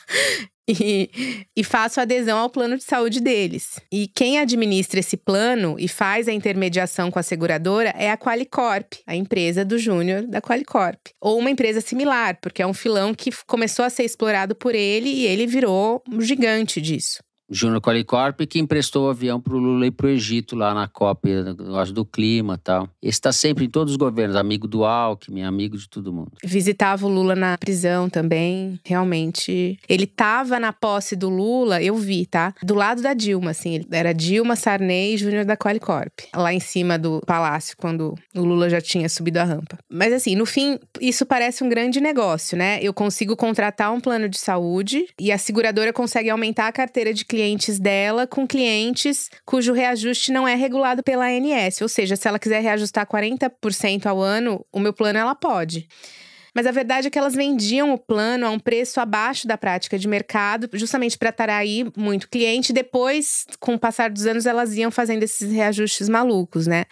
S4: E faço adesão ao plano de saúde deles. E quem administra esse plano e faz a intermediação com a seguradora é a Qualicorp, a empresa do Júnior da Qualicorp. Ou uma empresa similar, porque é um filão que começou a ser explorado por ele e ele virou um gigante disso.
S2: Júnior Qualicorp, que emprestou o avião pro Lula ir pro Egito, lá na COP, negócio do clima e tal. Esse tá sempre em todos os governos, amigo do Alckmin, amigo de todo mundo.
S4: Visitava o Lula na prisão também, realmente. Ele tava na posse do Lula, eu vi, tá? Do lado da Dilma, assim. Era Dilma, Sarney e Júnior da Qualicorp. Lá em cima do palácio, quando o Lula já tinha subido a rampa. Mas assim, no fim, isso parece um grande negócio, né? Eu consigo contratar um plano de saúde e a seguradora consegue aumentar a carteira de clientes dela com clientes cujo reajuste não é regulado pela ANS. Ou seja, se ela quiser reajustar 40% ao ano, o meu plano ela pode. Mas a verdade é que elas vendiam o plano a um preço abaixo da prática de mercado, justamente para atrair muito cliente. Depois, com o passar dos anos, elas iam fazendo esses reajustes malucos, né?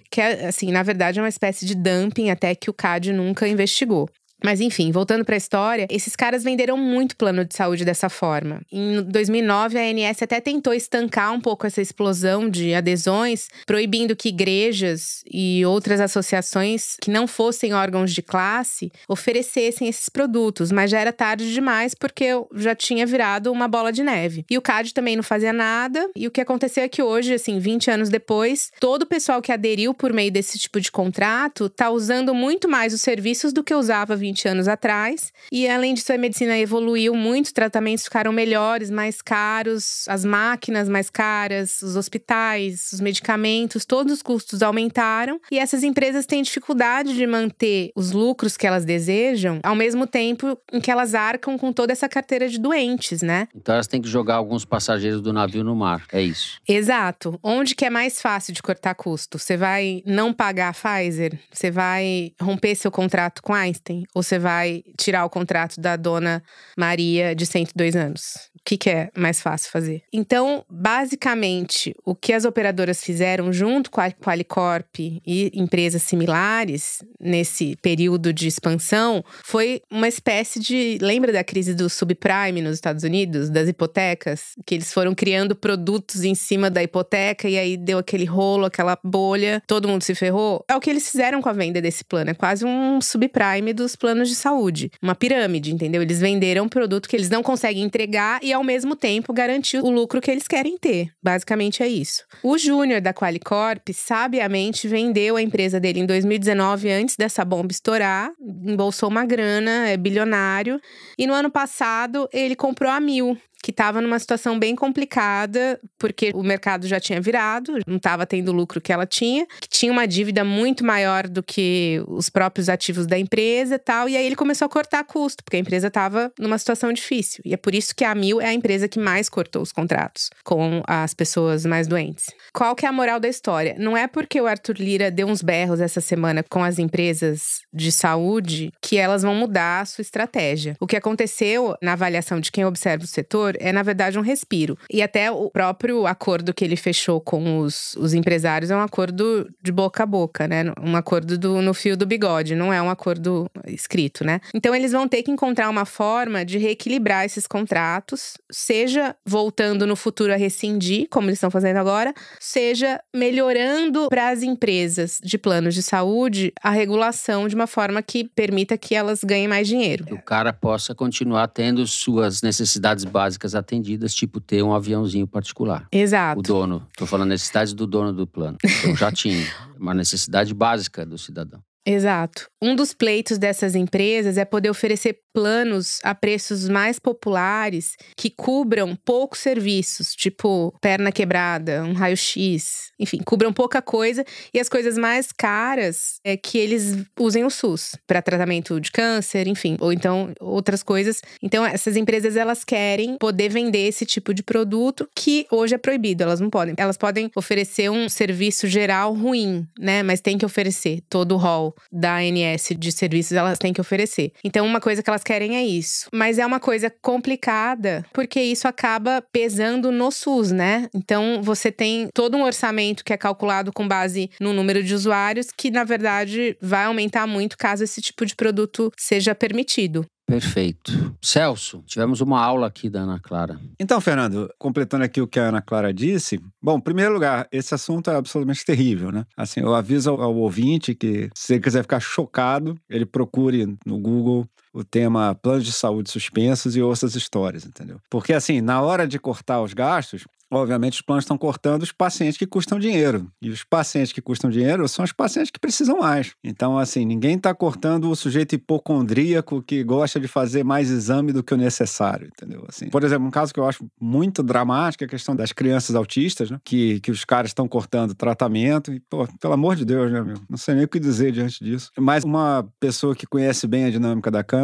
S4: Que, assim, na verdade é uma espécie de dumping, até que o CAD nunca investigou. Mas enfim, voltando para a história, esses caras venderam muito plano de saúde dessa forma. Em 2009, a ANS até tentou estancar um pouco essa explosão de adesões, proibindo que igrejas e outras associações que não fossem órgãos de classe oferecessem esses produtos. Mas já era tarde demais, porque já tinha virado uma bola de neve. E o CAD também não fazia nada. E o que aconteceu é que hoje, assim, 20 anos depois, todo o pessoal que aderiu por meio desse tipo de contrato tá usando muito mais os serviços do que usava 20 anos atrás. E além disso, a medicina evoluiu muito, os tratamentos ficaram melhores, mais caros, as máquinas mais caras, os hospitais, os medicamentos, todos os custos aumentaram. E essas empresas têm dificuldade de manter os lucros que elas desejam, ao mesmo tempo em que elas arcam com toda essa carteira de doentes, né?
S2: Então elas têm que jogar alguns passageiros do navio no mar, é isso?
S4: Exato. Onde que é mais fácil de cortar custo? Você vai não pagar a Pfizer? Você vai romper seu contrato com Einstein? Ou você vai tirar o contrato da dona Maria de 102 anos? O que é mais fácil fazer? Então, basicamente, o que as operadoras fizeram junto com a Qualicorp e empresas similares nesse período de expansão foi uma espécie de… Lembra da crise do subprime nos Estados Unidos? Das hipotecas? Que eles foram criando produtos em cima da hipoteca e aí deu aquele rolo, aquela bolha, todo mundo se ferrou. É o que eles fizeram com a venda desse plano. É quase um subprime dos planos de saúde. Uma pirâmide, entendeu? Eles venderam um produto que eles não conseguem entregar e, ao mesmo tempo, garantir o lucro que eles querem ter. Basicamente é isso. O Júnior da Qualicorp, sabiamente, vendeu a empresa dele em 2019, antes dessa bomba estourar. Embolsou uma grana, é bilionário. E no ano passado, ele comprou a Amil, que estava numa situação bem complicada, porque o mercado já tinha virado, não estava tendo o lucro que ela tinha, que tinha uma dívida muito maior do que os próprios ativos da empresa e tal, e aí ele começou a cortar custo, porque a empresa estava numa situação difícil. E é por isso que a Amil é a empresa que mais cortou os contratos com as pessoas mais doentes. Qual que é a moral da história? Não é porque o Arthur Lira deu uns berros essa semana com as empresas de saúde que elas vão mudar a sua estratégia. O que aconteceu na avaliação de quem observa o setor é, na verdade, um respiro. E até o próprio acordo que ele fechou com os empresários é um acordo de boca a boca, né? Um acordo no fio do bigode, não é um acordo escrito, né? Então, eles vão ter que encontrar uma forma de reequilibrar esses contratos, seja voltando no futuro a rescindir, como eles estão fazendo agora, seja melhorando para as empresas de planos de saúde a regulação de uma forma que permita que elas ganhem mais dinheiro.
S2: Que o cara possa continuar tendo suas necessidades básicas básicas atendidas, tipo ter um aviãozinho particular.
S4: Exato.
S2: O dono, tô falando necessidades do dono do plano. Um jatinho, uma necessidade básica do cidadão.
S4: Exato. Um dos pleitos dessas empresas é poder oferecer planos a preços mais populares que cubram poucos serviços, tipo perna quebrada, um raio-x, enfim, cubram pouca coisa. E as coisas mais caras é que eles usem o SUS para tratamento de câncer, enfim, ou então outras coisas. Então essas empresas, elas querem poder vender esse tipo de produto que hoje é proibido, elas não podem. Elas podem oferecer um serviço geral ruim, né? Mas tem que oferecer todo o rol da ANS de serviços, elas têm que oferecer. Então uma coisa que elas querem é isso. Mas é uma coisa complicada, porque isso acaba pesando no SUS, né? Então você tem todo um orçamento que é calculado com base no número de usuários, que na verdade vai aumentar muito caso esse tipo de produto seja permitido.
S2: Perfeito. Celso, tivemos uma aula aqui da Ana Clara.
S6: Então, Fernando, completando aqui o que a Ana Clara disse, bom, em primeiro lugar, esse assunto é absolutamente terrível, né? Assim, eu aviso ao ouvinte que, se ele quiser ficar chocado, ele procure no Google o tema planos de saúde suspensos e ouça as histórias, entendeu? Porque, assim, na hora de cortar os gastos, obviamente os planos estão cortando os pacientes que custam dinheiro. E os pacientes que custam dinheiro são os pacientes que precisam mais. Então, assim, ninguém está cortando o sujeito hipocondríaco que gosta de fazer mais exame do que o necessário, entendeu? Assim, por exemplo, um caso que eu acho muito dramático é a questão das crianças autistas, né? Que os caras estão cortando tratamento. E, pô, pelo amor de Deus, né, meu? Não sei nem o que dizer diante disso. Mas uma pessoa que conhece bem a dinâmica da Câmara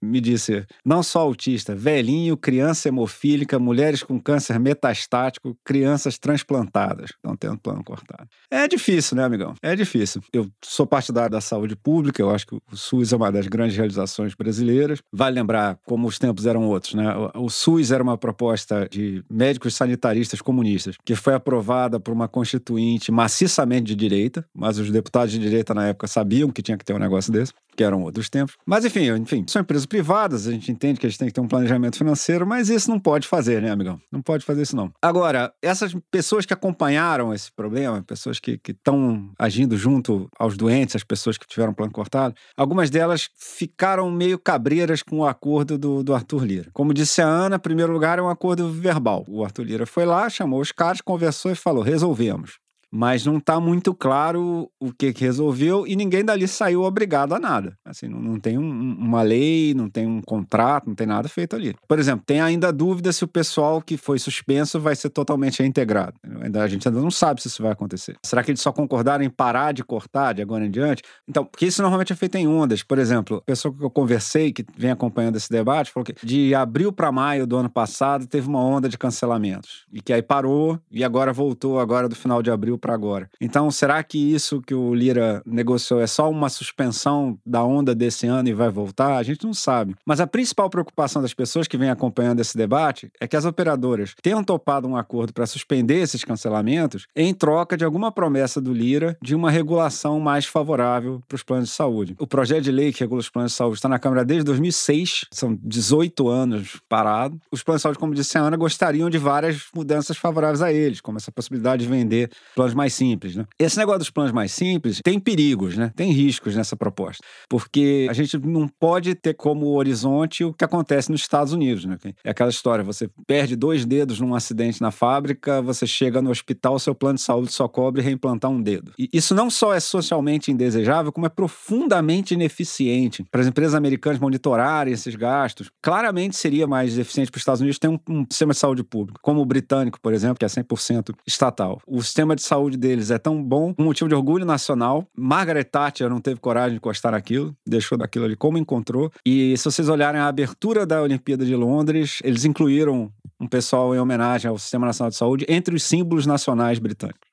S6: me disse, não só autista, velhinho, criança hemofílica, mulheres com câncer metastático, crianças transplantadas estão tendo plano cortado. É difícil, né, amigão? É difícil. Eu sou partidário da saúde pública, eu acho que o SUS é uma das grandes realizações brasileiras. Vale lembrar como os tempos eram outros, né? O SUS era uma proposta de médicos sanitaristas comunistas, que foi aprovada por uma constituinte maciçamente de direita, mas os deputados de direita na época sabiam que tinha que ter um negócio desse, que eram outros tempos. Mas enfim, são empresas privadas, a gente entende que a gente tem que ter um planejamento financeiro, mas isso não pode fazer, né, amigão? Não pode fazer isso, não. Agora, essas pessoas que acompanharam esse problema, pessoas que estão agindo junto aos doentes, as pessoas que tiveram plano cortado, algumas delas ficaram meio cabreiras com o acordo do Arthur Lira. Como disse a Ana, em primeiro lugar, é um acordo verbal. O Arthur Lira foi lá, chamou os caras, conversou e falou, resolvemos. Mas não está muito claro o que resolveu e ninguém dali saiu obrigado a nada. Assim, não tem uma lei, não tem um contrato, não tem nada feito ali. Por exemplo, tem ainda dúvida se o pessoal que foi suspenso vai ser totalmente reintegrado. A gente ainda não sabe se isso vai acontecer. Será que eles só concordaram em parar de cortar de agora em diante? Então, porque isso normalmente é feito em ondas. Por exemplo, a pessoa que eu conversei, que vem acompanhando esse debate, falou que de abril para maio do ano passado teve uma onda de cancelamentos. E que aí parou e agora voltou agora do final de abril para agora. Então, será que isso que o Lira negociou é só uma suspensão da onda desse ano e vai voltar? A gente não sabe. Mas a principal preocupação das pessoas que vêm acompanhando esse debate é que as operadoras tenham topado um acordo para suspender esses cancelamentos em troca de alguma promessa do Lira de uma regulação mais favorável para os planos de saúde. O projeto de lei que regula os planos de saúde está na Câmara desde 2006, são 18 anos parado. Os planos de saúde, como disse a Ana, gostariam de várias mudanças favoráveis a eles, como essa possibilidade de vender planos mais simples, né? Esse negócio dos planos mais simples tem perigos, né? Tem riscos nessa proposta, porque a gente não pode ter como horizonte o que acontece nos Estados Unidos, né? É aquela história, você perde 2 dedos num acidente na fábrica, você chega no hospital, seu plano de saúde só cobre reimplantar um dedo. E isso não só é socialmente indesejável, como é profundamente ineficiente para as empresas americanas monitorarem esses gastos. Claramente seria mais eficiente para os Estados Unidos ter um sistema de saúde público, como o britânico, por exemplo, que é 100% estatal. O sistema de saúde deles é tão bom, um motivo de orgulho nacional. Margaret Thatcher não teve coragem de encostar naquilo, deixou daquilo ali como encontrou. E se vocês olharem a abertura da Olimpíada de Londres, eles incluíram um pessoal em homenagem ao Sistema Nacional de Saúde entre os símbolos nacionais britânicos.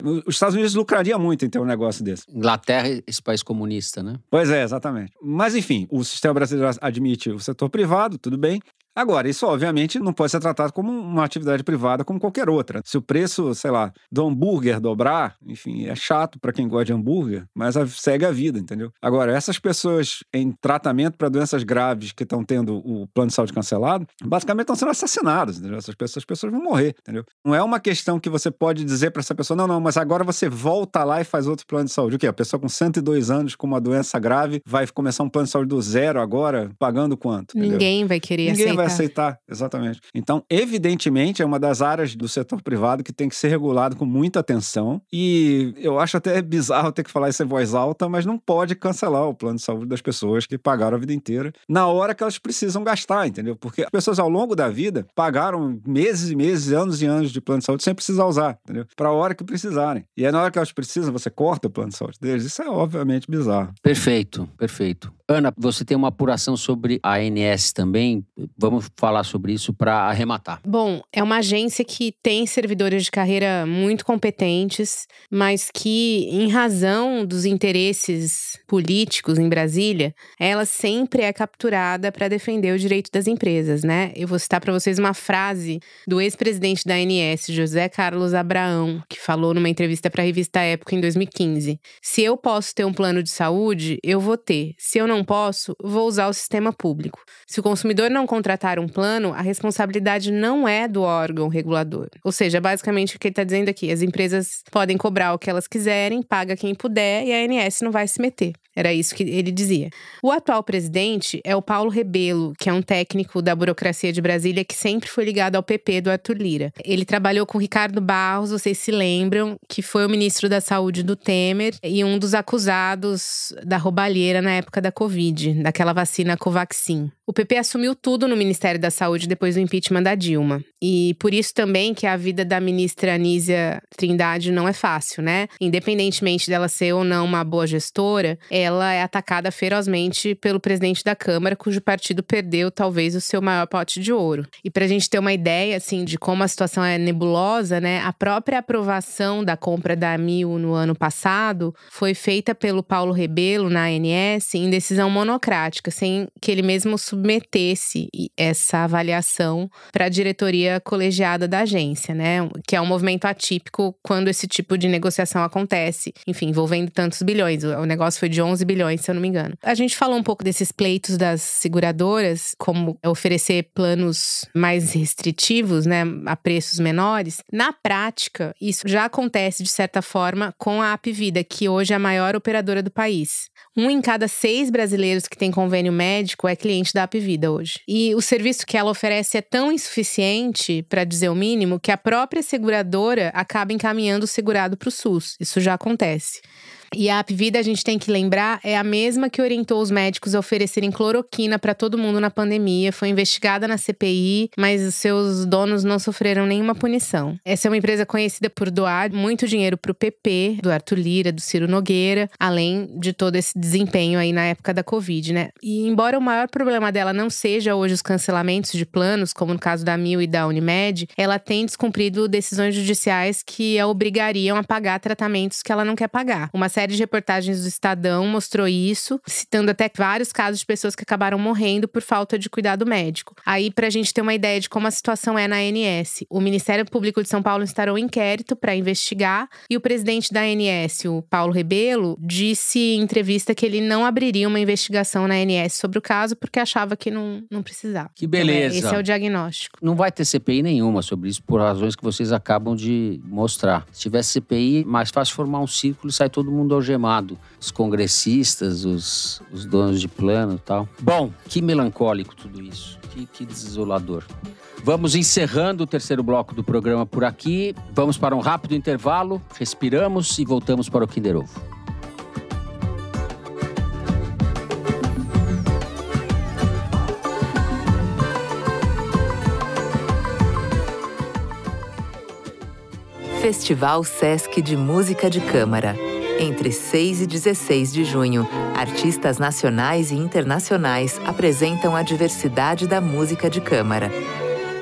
S6: Os Estados Unidos lucraria muito em ter um negócio desse.
S2: Inglaterra, esse país comunista, né?
S6: Pois é, exatamente. Mas, enfim, o sistema brasileiro admite o setor privado, tudo bem. Agora, isso obviamente não pode ser tratado como uma atividade privada como qualquer outra. Se o preço, sei lá, do hambúrguer dobrar, enfim, é chato para quem gosta de hambúrguer, mas segue a vida, entendeu? Agora, essas pessoas em tratamento para doenças graves que estão tendo o plano de saúde cancelado, basicamente estão sendo assassinadas, entendeu? Essas pessoas vão morrer, entendeu? Não é uma questão que você pode dizer para essa pessoa, não, mas agora você volta lá e faz outro plano de saúde. O quê? A pessoa com 102 anos com uma doença grave vai começar um plano de saúde do zero agora, pagando quanto? Entendeu?
S4: Ninguém vai querer aceitar
S6: vai aceitar. Exatamente. Então, evidentemente, é uma das áreas do setor privado que tem que ser regulado com muita atenção. E eu acho até bizarro ter que falar isso em voz alta, mas não pode cancelar o plano de saúde das pessoas que pagaram a vida inteira na hora que elas precisam gastar, entendeu? Porque as pessoas ao longo da vida pagaram meses e meses, anos e anos de plano de saúde sem precisar usar, entendeu? Para a hora que precisarem. E aí na hora que elas precisam, você corta o plano de saúde deles. Isso é obviamente bizarro.
S2: Perfeito, perfeito. Ana, você tem uma apuração sobre a ANS também. Vamos falar sobre isso para arrematar.
S4: Bom, é uma agência que tem servidores de carreira muito competentes, mas que, em razão dos interesses políticos em Brasília, ela sempre é capturada para defender o direito das empresas, né? Eu vou citar para vocês uma frase do ex-presidente da ANS, José Carlos Abraão, que falou numa entrevista para a revista Época em 2015. Se eu posso ter um plano de saúde, eu vou ter. Se eu não posso, vou usar o sistema público. Se o consumidor não contratar um plano, a responsabilidade não é do órgão regulador. Ou seja, basicamente o que ele está dizendo aqui, as empresas podem cobrar o que elas quiserem, paga quem puder e a ANS não vai se meter. Era isso que ele dizia. O atual presidente é o Paulo Rebelo, que é um técnico da burocracia de Brasília que sempre foi ligado ao PP do Arthur Lira. Ele trabalhou com Ricardo Barros, vocês se lembram, que foi o ministro da Saúde do Temer e um dos acusados da roubalheira na época da Covid, daquela vacina Covaxin. O PP assumiu tudo no Ministério da Saúde depois do impeachment da Dilma. E por isso também que a vida da ministra Anísia Trindade não é fácil, né? Independentemente dela ser ou não uma boa gestora, ela é atacada ferozmente pelo presidente da Câmara, cujo partido perdeu talvez o seu maior pote de ouro. E pra gente ter uma ideia, assim, de como a situação é nebulosa, né? A própria aprovação da compra da Amil no ano passado foi feita pelo Paulo Rebelo na ANS em decisão monocrática, sem que ele mesmo submetesse essa avaliação para a diretoria colegiada da agência, né? Que é um movimento atípico quando esse tipo de negociação acontece, enfim, envolvendo tantos bilhões. O negócio foi de 11 bilhões, se eu não me engano. A gente falou um pouco desses pleitos das seguradoras, como oferecer planos mais restritivos, né, a preços menores. Na prática, isso já acontece de certa forma com a Hapvida, que hoje é a maior operadora do país. 1 em cada 6 brasileiros que tem convênio médico é cliente da Hapvida hoje. E o serviço que ela oferece é tão insuficiente, para dizer o mínimo, que a própria seguradora acaba encaminhando o segurado para o SUS. Isso já acontece. E a Hapvida, a gente tem que lembrar, é a mesma que orientou os médicos a oferecerem cloroquina para todo mundo na pandemia. Foi investigada na CPI, mas os seus donos não sofreram nenhuma punição. Essa é uma empresa conhecida por doar muito dinheiro pro PP, do Arthur Lira, do Ciro Nogueira, além de todo esse desempenho aí na época da Covid, né? E embora o maior problema dela não seja hoje os cancelamentos de planos, como no caso da Amil e da Unimed, ela tem descumprido decisões judiciais que a obrigariam a pagar tratamentos que ela não quer pagar. Uma série de reportagens do Estadão mostrou isso, citando até vários casos de pessoas que acabaram morrendo por falta de cuidado médico. Aí, pra gente ter uma ideia de como a situação é na ANS, o Ministério Público de São Paulo instaurou um inquérito para investigar e o presidente da ANS, o Paulo Rebelo, disse em entrevista que ele não abriria uma investigação na ANS sobre o caso porque achava que não precisava.
S2: Que beleza.
S4: Então, esse é o diagnóstico.
S2: Não vai ter CPI nenhuma sobre isso por razões que vocês acabam de mostrar. Se tivesse CPI, mais fácil formar um círculo e sai todo mundo algemado. Os congressistas, os donos de plano e tal. Bom, que melancólico tudo isso. Que desolador. Vamos encerrando o terceiro bloco do programa por aqui. Vamos para um rápido intervalo, respiramos e voltamos para o Kinder Ovo.
S9: Festival Sesc de Música de Câmara. Entre 6 e 16 de junho, artistas nacionais e internacionais apresentam a diversidade da música de câmara.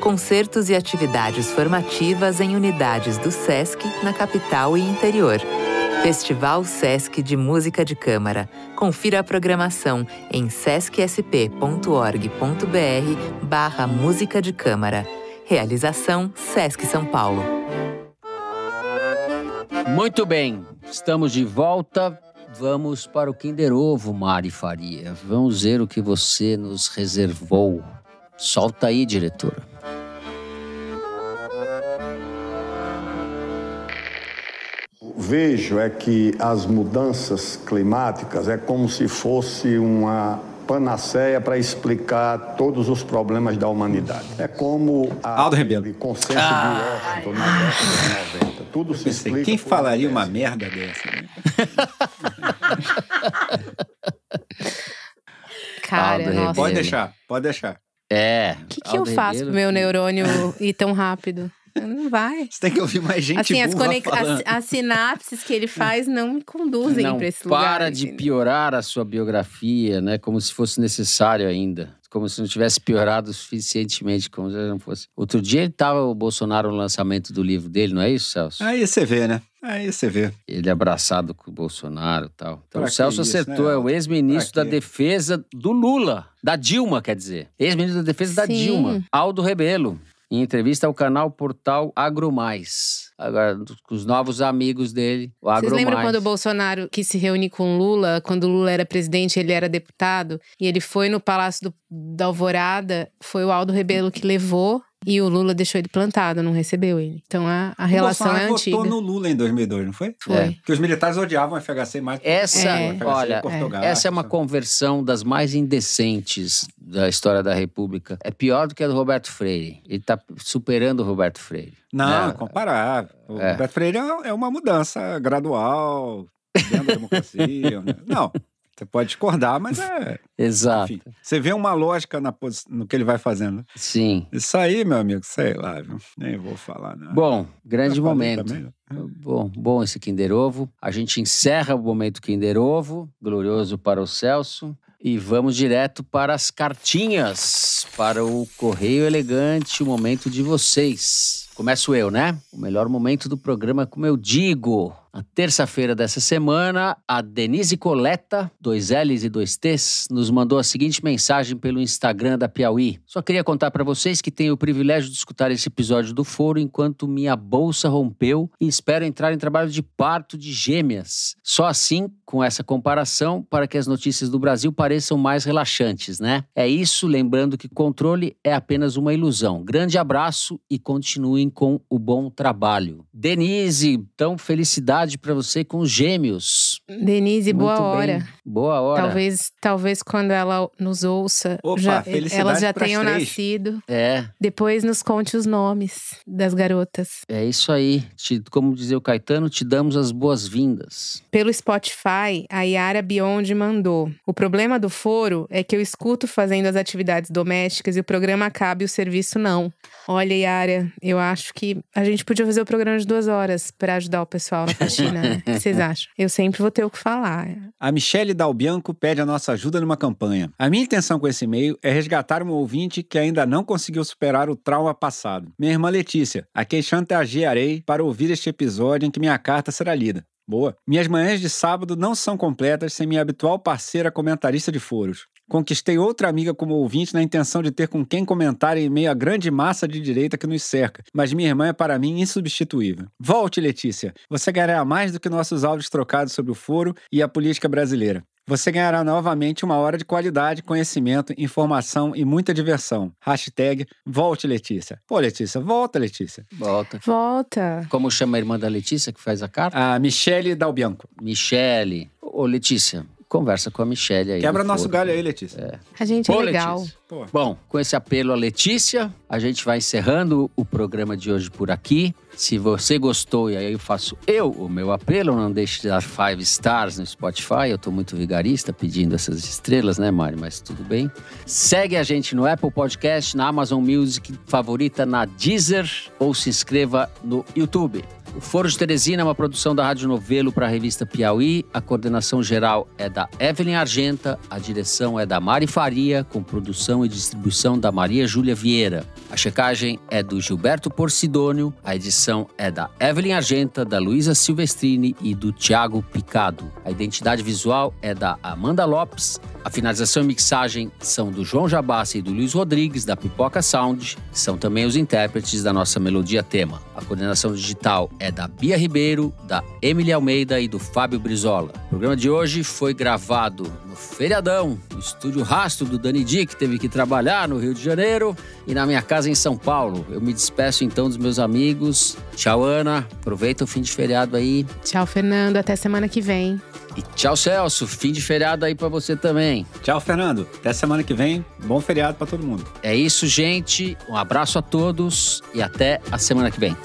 S9: Concertos e atividades formativas em unidades do Sesc na capital e interior. Festival Sesc de Música de Câmara. Confira a programação em sescsp.org.br/música de câmara. Realização Sesc São Paulo.
S2: Muito bem, estamos de volta. Vamos para o Kinder Ovo, Mari Faria. Vamos ver o que você nos reservou. Solta aí, diretora.
S10: Vejo é que as mudanças climáticas é como se fosse uma panaceia para explicar todos os problemas da humanidade. É como a
S6: Aldo Rebelo.
S10: Consenso de Washington na década de 90. Tudo se explica.
S6: Quem falaria uma merda dessa? Né?
S4: Cara, nossa.
S6: Pode deixar.
S4: O que eu faço pro meu neurônio ir tão rápido? Não vai.
S6: Você tem que ouvir mais gente
S4: assim,
S6: burra
S4: as sinapses que ele faz não me conduzem para esse lugar.
S2: Para de piorar a sua biografia, né? Como se fosse necessário ainda. Como se não tivesse piorado suficientemente, como se não fosse. Outro dia ele tava o Bolsonaro no lançamento do livro dele, não é isso, Celso?
S6: Aí você vê, né? Aí você vê.
S2: Ele abraçado com o Bolsonaro e tal. Então o Celso
S6: isso,
S2: acertou,
S6: né?
S2: é o ex-ministro da Defesa do Lula. Da Dilma, quer dizer. Ex-ministro da Defesa da Dilma. Aldo Rebelo. Em entrevista ao canal Portal AgroMais. Agora, com os novos amigos dele, o AgroMais.
S4: Vocês lembram quando o Bolsonaro quis se reunir com o Lula? Quando o Lula era presidente, ele era deputado. E ele foi no Palácio da Alvorada. Foi o Aldo Rebelo que levou. E o Lula deixou ele plantado, não recebeu ele. Então a relação é antiga.
S6: O Bolsonaro votou no Lula em 2002, não foi?
S4: Foi.
S6: Porque os militares odiavam o FHC mais.
S2: Essa é uma conversão das mais indecentes da história da República. É pior do que a do Roberto Freire. Ele tá superando o Roberto Freire.
S6: Não, comparável. O Roberto Freire é uma mudança gradual dentro da democracia. Né? Não. Você pode discordar, mas
S2: Exato.
S6: Enfim, você vê uma lógica no que ele vai fazendo.
S2: Sim.
S6: Isso aí, meu amigo, sei lá, viu? Nem vou falar nada.
S2: Bom, grande momento. Bom esse Kinder Ovo. A gente encerra o momento Kinder Ovo, glorioso para o Celso. E vamos direto para as cartinhas, para o Correio Elegante, o momento de vocês. Começo eu, né? O melhor momento do programa, como eu digo. Na terça-feira dessa semana, a Denise Coleta, 2 L's e 2 T's, nos mandou a seguinte mensagem pelo Instagram da Piauí. Só queria contar para vocês que tenho o privilégio de escutar esse episódio do Foro enquanto minha bolsa rompeu e espero entrar em trabalho de parto de gêmeas. Só assim, com essa comparação, para que as notícias do Brasil pareçam mais relaxantes, né? É isso, lembrando que controle é apenas uma ilusão. Grande abraço e continuem com o bom trabalho. Denise, então felicidade para você com os gêmeos.
S4: Denise, boa hora.
S2: Boa hora.
S4: Talvez quando ela nos ouça, elas já tenham nascido. Depois nos conte os nomes das garotas.
S2: É isso aí. Como dizia o Caetano, te damos as boas-vindas.
S4: Pelo Spotify, a Yara Biondi mandou. O problema do Foro é que eu escuto fazendo as atividades domésticas e o programa acaba e o serviço não. Olha, Yara, eu acho que a gente podia fazer o programa de 2 horas para ajudar o pessoal na faxina, né? O que vocês acham? Eu sempre vou ter o que falar.
S6: A Michele Dalbianco pede a nossa ajuda numa campanha. A minha intenção com esse e-mail é resgatar um ouvinte que ainda não conseguiu superar o trauma passado. Minha irmã Letícia, a quem chantagearei para ouvir este episódio em que minha carta será lida. Boa. Minhas manhãs de sábado não são completas sem minha habitual parceira comentarista de foros. Conquistei outra amiga como ouvinte na intenção de ter com quem comentar em meio à grande massa de direita que nos cerca, mas minha irmã é para mim insubstituível. Volte, Letícia. Você ganhará mais do que nossos áudios trocados sobre o foro e a política brasileira. Você ganhará novamente 1 hora de qualidade, conhecimento, informação e muita diversão. #Volte, Letícia. Pô, Letícia, volta, Letícia.
S4: Volta.
S2: Como chama a irmã da Letícia que faz a carta?
S6: A Michele Dalbianco.
S2: Michele. Ô, Letícia, conversa com a Michele aí.
S6: Quebra nosso galho aí, Letícia.
S4: A gente é legal.
S2: Bom, com esse apelo à Letícia, a gente vai encerrando o programa de hoje por aqui. Se você gostou, e aí eu faço o meu apelo, não deixe de dar 5 stars no Spotify. Eu tô muito vigarista pedindo essas estrelas, né, Mari? Mas tudo bem. Segue a gente no Apple Podcast, na Amazon Music, favorita na Deezer ou se inscreva no YouTube. O Foro de Teresina é uma produção da Rádio Novelo para a revista Piauí. A coordenação geral é da Evelyn Argenta, a direção é da Mari Faria, com produção e distribuição da Maria Júlia Vieira. A checagem é do Gilberto Porcidônio, a edição é da Evelyn Argenta, da Luísa Silvestrini e do Thiago Picado. A identidade visual é da Amanda Lopes. A finalização e mixagem são do João Jabassi e do Luiz Rodrigues, da Pipoca Sound, que são também os intérpretes da nossa melodia tema. A coordenação digital é da Bia Ribeiro, da Emily Almeida e do Fábio Brizola. O programa de hoje foi gravado no feriadão, no estúdio Rastro do Dani Di, que teve que trabalhar no Rio de Janeiro, e na minha casa em São Paulo. Eu me despeço então dos meus amigos. Tchau, Ana. Aproveita o fim de feriado aí.
S4: Tchau, Fernando. Até semana que vem.
S2: E tchau, Celso. Fim de feriado aí pra você também.
S6: Tchau, Fernando. Até semana que vem. Bom feriado pra todo mundo.
S2: É isso, gente. Um abraço a todos e até a semana que vem.